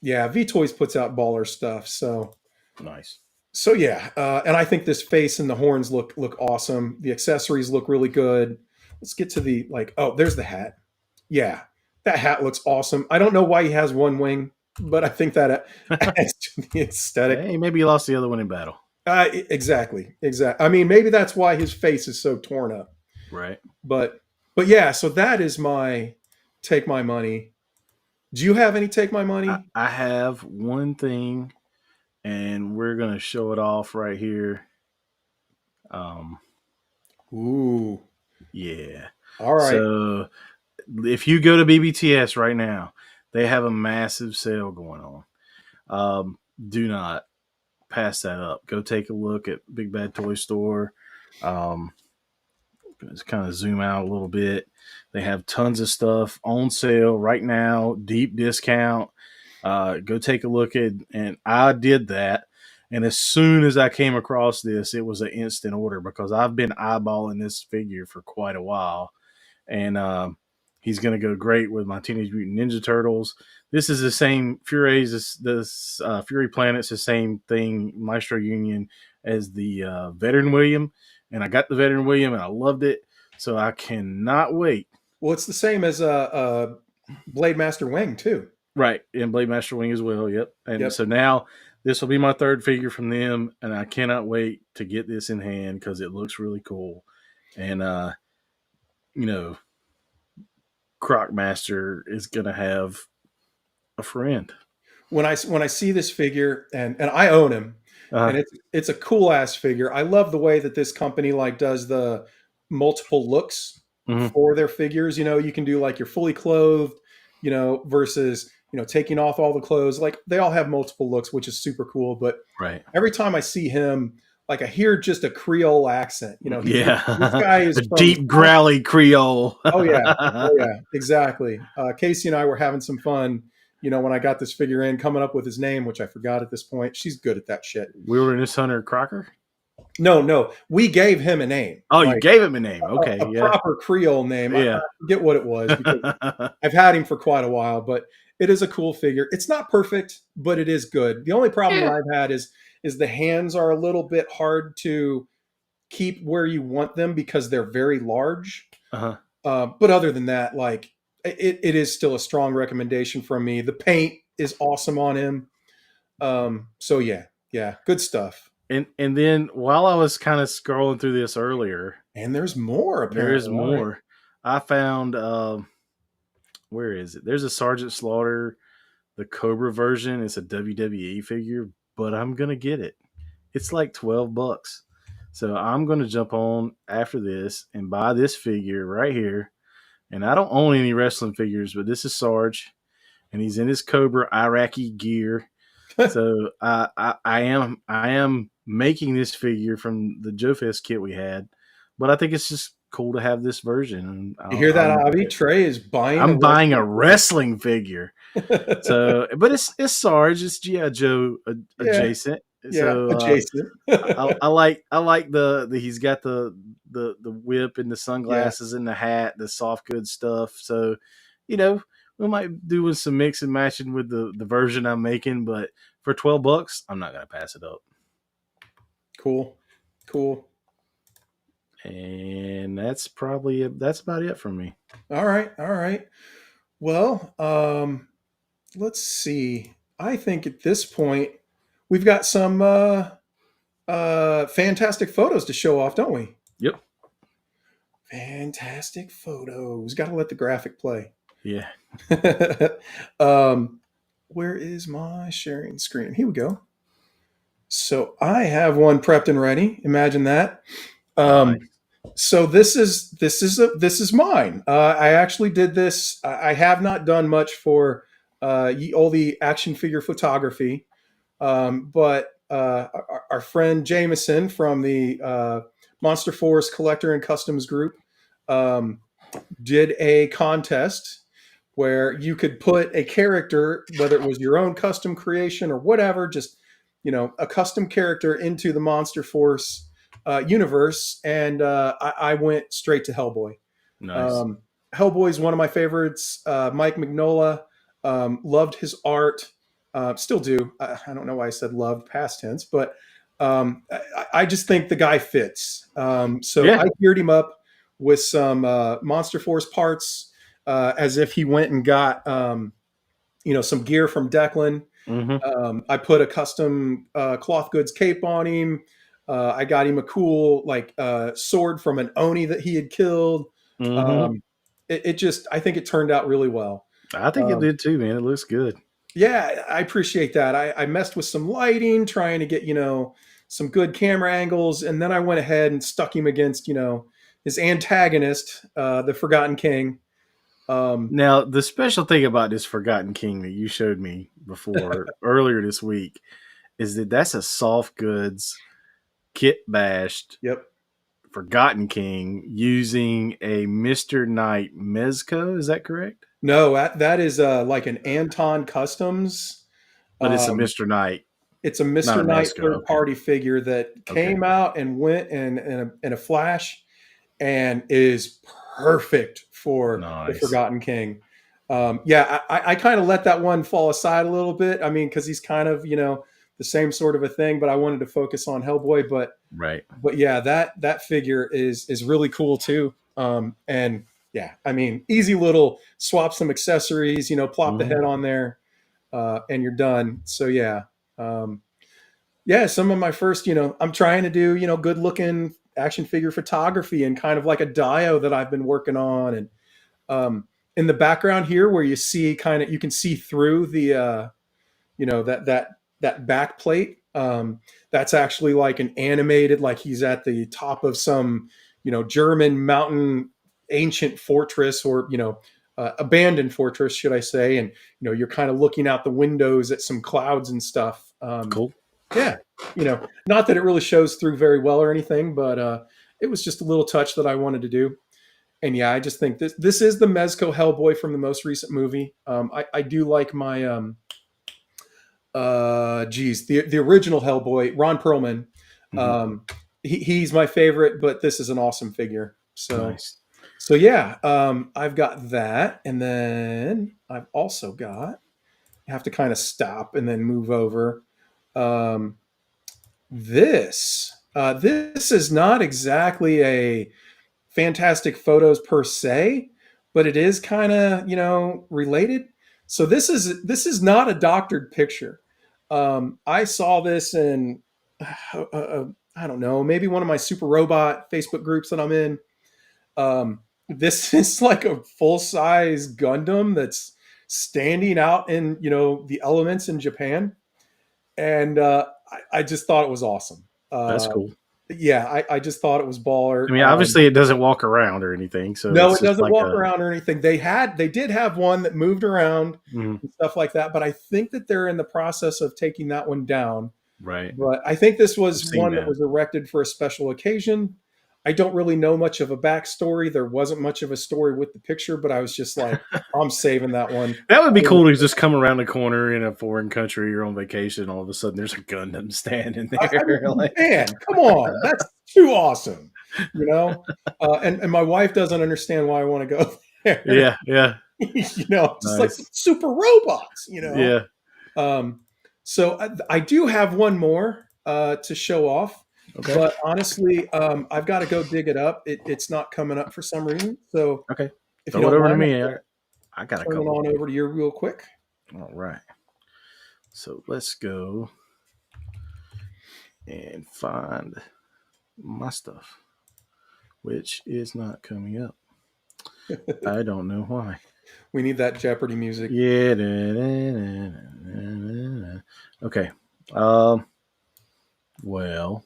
Yeah, V Toys puts out baller stuff. So nice. So yeah, and I think this face and the horns look awesome. The accessories look really good. Let's get to the there's the hat. Yeah, that hat looks awesome. I don't know why he has one wing, but I think that adds to the aesthetic. Hey, maybe he lost the other one in battle. Exactly. I mean, maybe that's why his face is so torn up. Right. But yeah, so that is my Take My Money. Do you have any Take My Money? I have one thing, and we're gonna show it off right here. Ooh. Yeah. All right. So if you go to BBTS right now, they have a massive sale going on. Do not pass that up. Go take a look at Big Bad Toy Store. Let's kind of zoom out a little bit. They have tons of stuff on sale right now, deep discount. Go take a look at, and I did that. And as soon as I came across this, it was an instant order because I've been eyeballing this figure for quite a while. And he's going to go great with my Teenage Mutant Ninja Turtles. This is the same Fury Planet's the same thing, Maestro Union, as the Veteran William. And I got the Veteran William and I loved it. So I cannot wait. Well, it's the same as Blade Master Wing too. Right. And Blade Master Wing as well. Yep. And so now this will be my third figure from them. And I cannot wait to get this in hand because it looks really cool. And, Croc Master is going to have a friend. When I see this figure, and I own him, and it's a cool ass figure. I love the way that this company does the multiple looks for their figures. You can do your fully clothed, versus taking off all the clothes. They all have multiple looks, which is super cool. But every time I see him, I hear just a Creole accent. This guy is a deep growly Creole. Oh yeah, exactly. Casey and I were having some fun. When I got this figure in, coming up with his name, which I forgot at this point. She's good at that shit. Wilderness Hunter Crocker? No. We gave him a name. Oh, you gave him a name. Okay. A proper Creole name. Yeah. I forget what it was because I've had him for quite a while, but it is a cool figure. It's not perfect, but it is good. The only problem I've had is the hands are a little bit hard to keep where you want them because they're very large. But other than that, it is still a strong recommendation from me. The paint is awesome on him. So yeah, good stuff. And then while I was kind of scrolling through this earlier, and there's more. Apparently. There is more. I found where is it? There's a Sergeant Slaughter, the Cobra version. It's a WWE figure, but I'm gonna get it. It's $12. So I'm gonna jump on after this and buy this figure right here. And I don't own any wrestling figures, but this is Sarge, and he's in his Cobra Iraqi gear. So I am making this figure from the Joe Fest kit we had, but I think it's just cool to have this version. You hear that, Avi? Trey is buying. I'm buying a wrestling figure. So, but it's Sarge. It's G.I. Joe adjacent. So adjacent. I like the he's got the whip and the sunglasses and the hat, the soft goods stuff. So we might do some mix and matching with the version I'm making, but for $12, I'm not gonna pass it up. Cool. And that's about it for me. All right. Well, let's see. I think at this point we've got some fantastic photos to show off, don't we? Yep. Fantastic photos. Got to let the graphic play. Yeah. Where is my sharing screen? Here we go. So I have one prepped and ready. Imagine that. Nice. So this is mine. I actually did this. I have not done much for all the action figure photography, but our friend Jameson from the Monster Force Collector and Customs group did a contest where you could put a character, whether it was your own custom creation or whatever, just a custom character into the Monster Force universe, and I went straight to Hellboy. Nice. Hellboy is one of my favorites. Mike Mignola, loved his art, still do. I don't know why I said loved, past tense, but I just think the guy fits. So Yeah. I geared him up with some Monster Force parts, as if he went and got some gear from Declan. Mm-hmm. I put a custom cloth goods cape on him. I got him a cool sword from an Oni that he had killed. Mm-hmm. I think it turned out really well. I think it did too, man. It looks good. Yeah, I appreciate that. I messed with some lighting, trying to get some good camera angles, and then I went ahead and stuck him against his antagonist, the Forgotten King. Now, the special thing about this Forgotten King that you showed me before earlier this week is that's a soft goods kit bashed Forgotten King using a Mr. Knight Mezco. Is that correct? No, that is like an Anton Customs. But it's a Mr. Knight. It's a Mr. Knight third-party figure that came out and went in a flash and is perfect for the Forgotten King. I kind of let that one fall aside a little bit. I mean, because he's kind of, the same sort of a thing, but I wanted to focus on Hellboy. But yeah, that figure is really cool too. And yeah, I mean, easy little swap some accessories, plop the head on there, and you're done. So yeah. Some of my first, I'm trying to do, good looking action figure photography and kind of like a dio that I've been working on. And in the background here where you see you can see through the, that back plate. That's actually like an animated, like he's at the top of some, German mountain ancient fortress or, abandoned fortress, should I say. And, you're kind of looking out the windows at some clouds and stuff. Cool. Yeah. Not that it really shows through very well or anything, but it was just a little touch that I wanted to do. And yeah, I just think this is the Mezco Hellboy from the most recent movie. I do like my, the original Hellboy, Ron Perlman. He's my favorite, but this is an awesome figure. So, nice. So yeah, I've got that. And then I've also got, I have to kind of stop and then move over. This is not exactly a fantastic photos per se, but it is kind of, related. So this is not a doctored picture. I saw this in, I don't know, maybe one of my Super Robot Facebook groups that I'm in. This is like a full-size Gundam that's standing out in, the elements in Japan. And I just thought it was awesome. That's cool. Yeah, I just thought it was baller. I mean, obviously it doesn't walk around or anything. So no, it doesn't walk around or anything. They did have one that moved around and stuff like that, but I think that they're in the process of taking that one down. Right. But I think this was one that was erected for a special occasion. I don't really know much of a backstory. There wasn't much of a story with the picture, but I was just like, I'm saving that one. That would be cool to just come around the corner in a foreign country. You're on vacation. All of a sudden, there's a Gundam standing there. Man, come on. That's too awesome. And my wife doesn't understand why I want to go there. Yeah. Just like Nice. super robots, Yeah. So I do have one more to show off, Okay. but honestly, I've got to go dig it up. It's not coming up for some reason. So Okay. if you Throw it don't over to mind, me. I'll I got a turn it couple. on over to you real quick. All right. So let's go and find my stuff, which is not coming up. I don't know why. We need that Jeopardy music. Yeah. Okay. Well.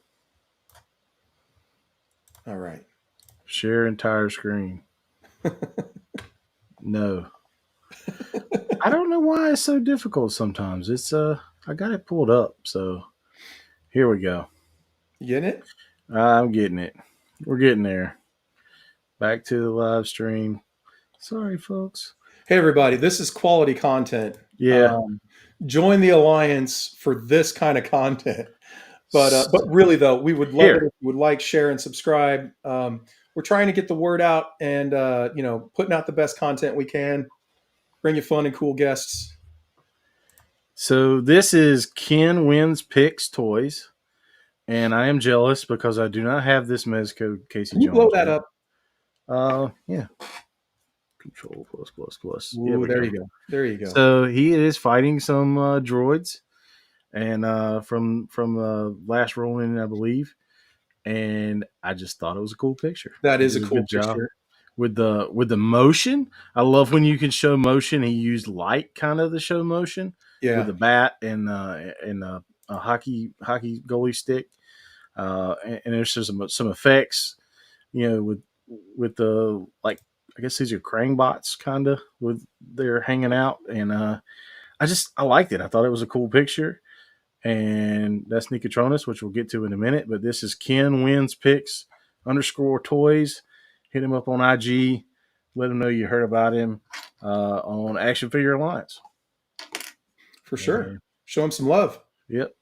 All right. Share entire screen. No. I don't know why it's so difficult sometimes. It's I got it pulled up, so here we go. You getting it? I'm getting it. We're getting there. Back to the live stream. Sorry, folks. Hey, everybody, this is quality content. Yeah. Join the Alliance for this kind of content. But really, though, we would love it if you would like, share, and subscribe. We're trying to get the word out and, putting out the best content we can. Bring you fun and cool guests. So this is Ken Wins Picks Toys. And I am jealous because I do not have this Mezco Casey Can you Jones. blow that up? Yeah. Control plus. Ooh, there you go. There you go. So he is fighting some droids, and from last roll-in, I believe. And I just thought it was a cool picture. That is a cool good job picture. with the motion. I love when you can show motion. He used light kind of to show motion. Yeah. With the bat and a hockey goalie stick. And there's some effects, with the, like, I guess these are Krang bots kind of with they're hanging out. And I liked it. I thought it was a cool picture. And that's Nicotronis, which we'll get to in a minute. But this is Ken Wins Picks _toys. Hit him up on IG. Let him know you heard about him on Action Figure Alliance. For sure. Show him some love. Yep.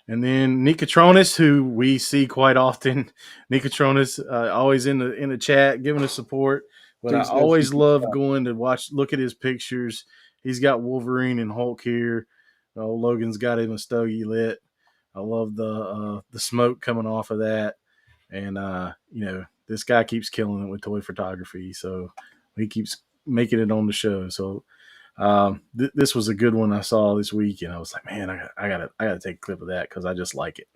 And then Nicotronis, who we see quite often. Nicotronis, always in the chat, giving us support. But I always love going to look at his pictures. He's got Wolverine and Hulk here. Logan's got him a stogie lit. I love the smoke coming off of that. And, this guy keeps killing it with toy photography. So he keeps making it on the show. So this was a good one I saw this week. And I was like, man, I gotta take a clip of that because I just like it.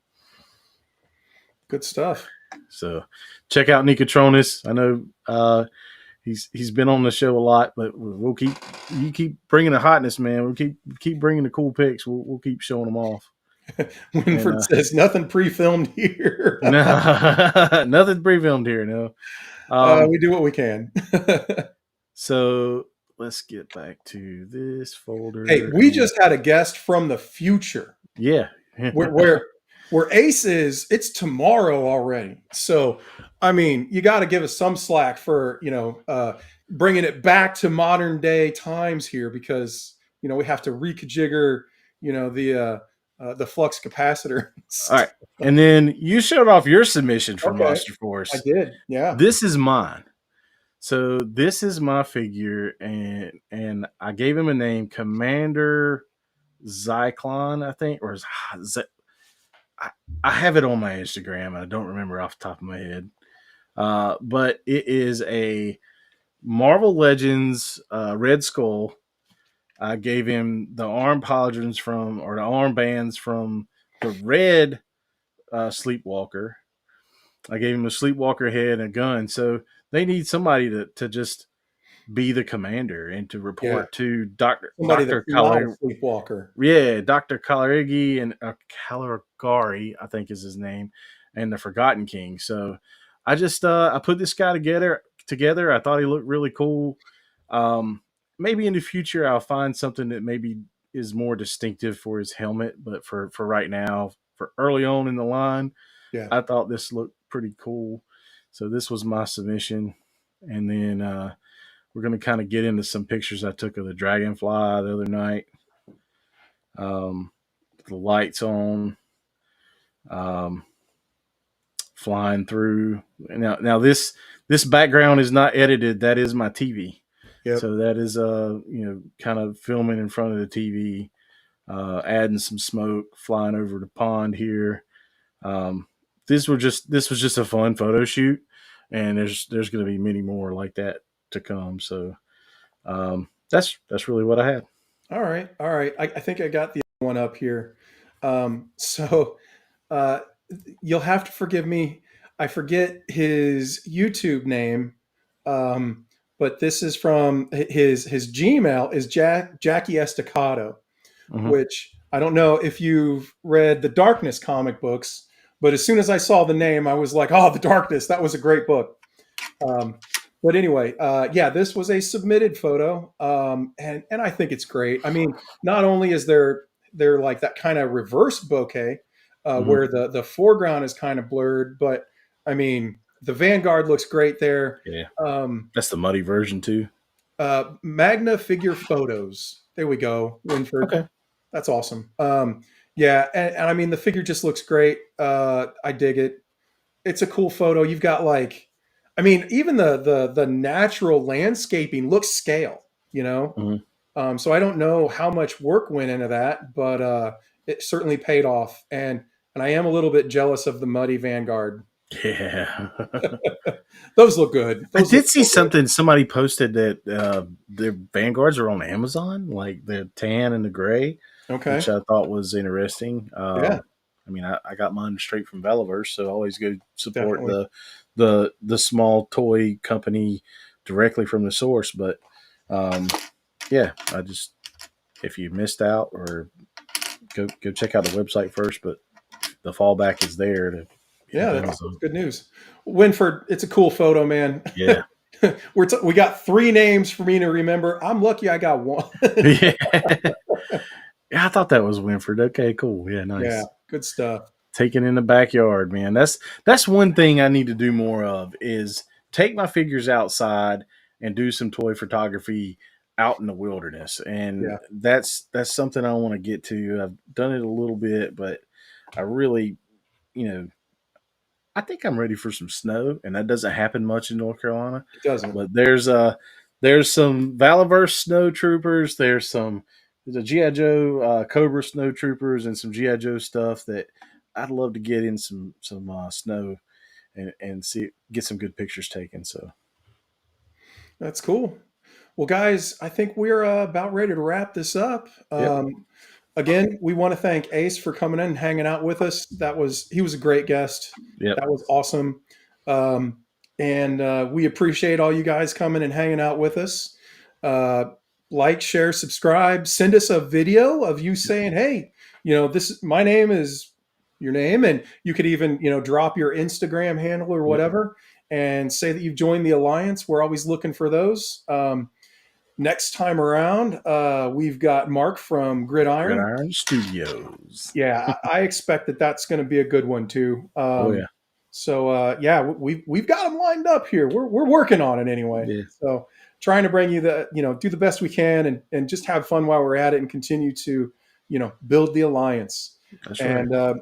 Good stuff. So check out Nicotronis. I know he's been on the show a lot, but you keep bringing the hotness, man. We'll keep bringing the cool pics. We'll keep showing them off. Winford says nothing pre-filmed here. No, nothing pre-filmed here. No, we do what we can. So let's get back to this folder. Hey, we just had a guest from the future. Yeah, where Ace is, it's tomorrow already. So, I mean, you got to give us some slack for bringing it back to modern day times here, because we have to reconfigure the flux capacitor. All right, and then you showed off your submission for Monster Force. I did, yeah. This is mine. So this is my figure, and I gave him a name, Commander Zyklon, I think, or I have it on my Instagram. I don't remember off the top of my head. But it is a Marvel Legends Red Skull. I gave him the arm pauldrons or the armbands from the Red Sleepwalker. I gave him a Sleepwalker head and a gun. So they need somebody to just be the commander and to report to Dr. Sleepwalker. Yeah, Dr. Caligari and Caligari, I think is his name, and the Forgotten King. So I just I put this guy together. I thought he looked really cool. Maybe in the future I'll find something that maybe is more distinctive for his helmet, but for right now, for early on in the line, I thought this looked pretty cool. So this was my submission. And then we're going to kind of get into some pictures I took of the Dragonfly the other night. The lights on, flying through. Now this background is not edited. That is my TV. Yep. So that is kind of filming in front of the TV, adding some smoke, flying over the pond here. This was just a fun photo shoot, and there's going to be many more like that to come. So that's really what I had. All right. I think I got the other one up here. So you'll have to forgive me. I forget his YouTube name, but this is from his Gmail is Jackie Estacado, Mhm. which I don't know if you've read the Darkness comic books, but as soon as I saw the name, I was like, "Oh, the Darkness! That was a great book." But anyway, yeah, this was a submitted photo, and I think it's great. I mean, not only is there like that kind of reverse bokeh where the foreground is kind of blurred, but I mean, the Vanguard looks great there. Yeah, that's the muddy version too. Magna Figure Photos. There we go, Winford. Okay. That's awesome. Yeah, and I mean, the figure just looks great. I dig it. It's a cool photo. You've got like, I mean, even the natural landscaping looks scale, you know? So I don't know how much work went into that, but it certainly paid off. And I am a little bit jealous of the muddy Vanguard. Yeah. Those look good. I Those did look see so good. something. Somebody posted that their Vanguards are on Amazon, like the tan and the gray, Okay. which I thought was interesting. Yeah. I mean, I got mine straight from Veliverse, so I always go support Definitely. the small toy company directly from the source. But yeah, if you missed out, or go check out the website first. But the fallback is there to Yeah, that's good news. Winford, it's a cool photo, man. Yeah. We got 3 names for me to remember. I'm lucky I got 1. Yeah. Yeah, I thought that was Winford. Okay, cool. Yeah, nice. Yeah, good stuff. Taking in the backyard, man. That's one thing I need to do more of, is take my figures outside and do some toy photography out in the wilderness. And Yeah. that's something I want to get to. I've done it a little bit, but I really, I think I'm ready for some snow, and that doesn't happen much in North Carolina. It doesn't. But there's some Valiverse snow troopers. There's a G.I. Joe Cobra snow troopers, and some G.I. Joe stuff that I'd love to get in some snow and get some good pictures taken. So That's cool. Well, guys, I think we're about ready to wrap this up. Yep. Again, we want to thank Ace for coming in and hanging out with us. He was a great guest. Yep. That was awesome. And we appreciate all you guys coming and hanging out with us. Like, share, subscribe, send us a video of you saying, "Hey, my name is your name," and you could even, drop your Instagram handle or whatever and say that you've joined the Alliance. We're always looking for those. Next time around, we've got Mark from Gridiron Studios. Yeah, I expect that's going to be a good one too. Oh yeah. So yeah, we've got them lined up here. We're working on it anyway. Yeah. So trying to bring you do the best we can and just have fun while we're at it and continue to build the Alliance. That's right. And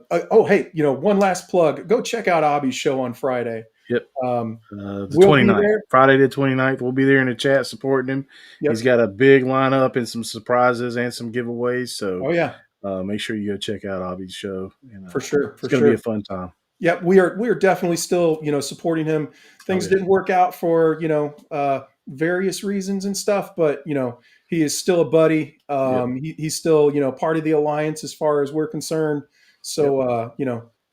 hey, one last plug. Go check out Abby's show on Friday. Yep. The The 29th. Friday the 29th. We'll be there in the chat supporting him. Yep. He's got a big lineup and some surprises and some giveaways. So yeah. Make sure you go check out Abby's show. And, for sure. It's going to be a fun time. Yep. We are definitely still, supporting him. Things didn't work out for, various reasons and stuff, but, he is still a buddy. He's still, part of the Alliance as far as we're concerned. So,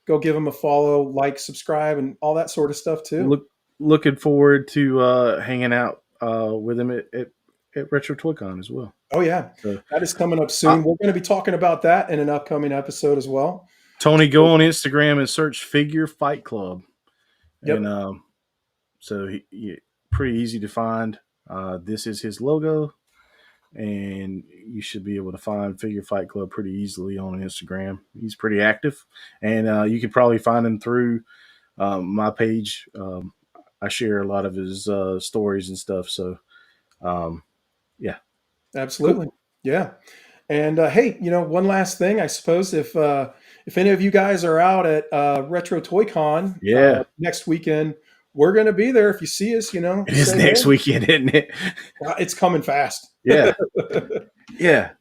go give him a follow, like, subscribe, and all that sort of stuff too. Looking forward to hanging out with him at Retro ToyCon as well. Oh yeah, so, that is coming up soon. We're going to be talking about that in an upcoming episode as well. Tony, go on Instagram and search Figure Fight Club. Yep. And so he pretty easy to find. This is his logo, and you should be able to find Figure Fight Club pretty easily on Instagram. He's pretty active, and you can probably find him through my page. I share a lot of his stories and stuff. So, yeah. Absolutely. Cool. Yeah. And hey, one last thing, I suppose, if any of you guys are out at Retro ToyCon next weekend, we're going to be there. If you see us, you know, It is say next hey. weekend, isn't it? It's coming fast. Yeah. Yeah.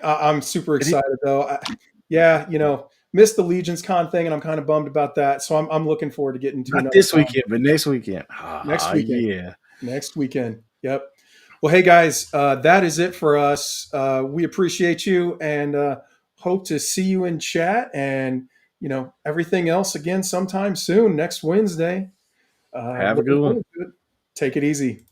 I'm super excited though. You know, missed the Legionscon thing, and I'm kind of bummed about that. So I'm looking forward to getting to Not this weekend, but next weekend. Next weekend. Yeah. Next weekend. Yep. Well, hey guys, that is it for us. We appreciate you and hope to see you in chat and, you know, everything else again sometime soon, next Wednesday. Have a good one. Take it easy.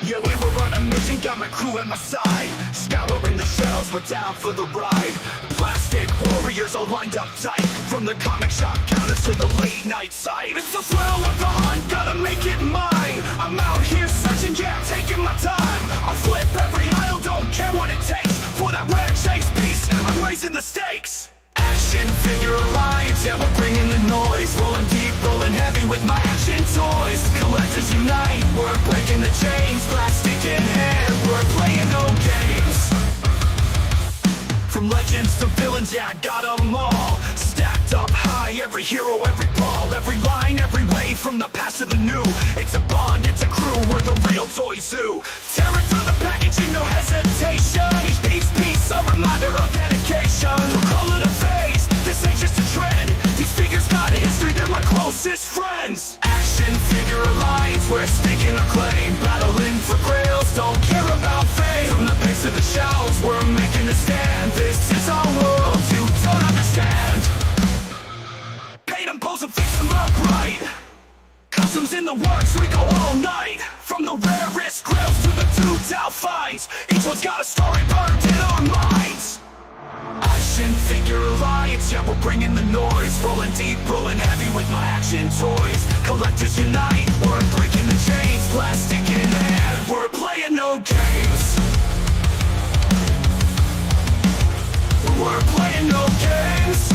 Yeah, we were on a mission, got my crew at my side. Scouring the shelves, we're down for the ride. Plastic warriors all lined up tight. From the comic shop counters to the late night site. It's the thrill of the hunt, gotta make it mine. I'm out here searching, yeah, taking my time. I'll flip every aisle, don't care what it takes. For that rare chase piece, I'm raising the stakes. Action Figure Alliance, yeah, we're bringing the noise. Rolling deep, rolling heavy with my action toys. Collectors unite, we're breaking the chains. Plastic in hand, we're playing no games. From legends to villains, yeah, I got them all. Stacked up high, every hero, every ball. Every line, every way, from the past to the new. It's a bond, it's a crew, we're the real Toy Zoo. Tearing through the packaging, no hesitation. Each piece, a reminder of dedication. We'll call it a phase, this ain't just a trend. These figures got a history, they're my closest friends. Action Figure Alliance, we're staking a claim. Battling for grails, don't care about fame. From the base of the shelves, we're making a stand. This is our world, you don't understand. Paint them, pose them, fix them up right. Customs in the works, we go all night. From the rarest grills to the two-tail finds. Each one's got a story burned in our minds. Action Figure Alliance, yeah, we're bringing the noise. Rolling deep, rolling heavy with my action toys. Collectors unite, we're breaking the chains. Plastic in hand, we're playing no games. We're playing no games.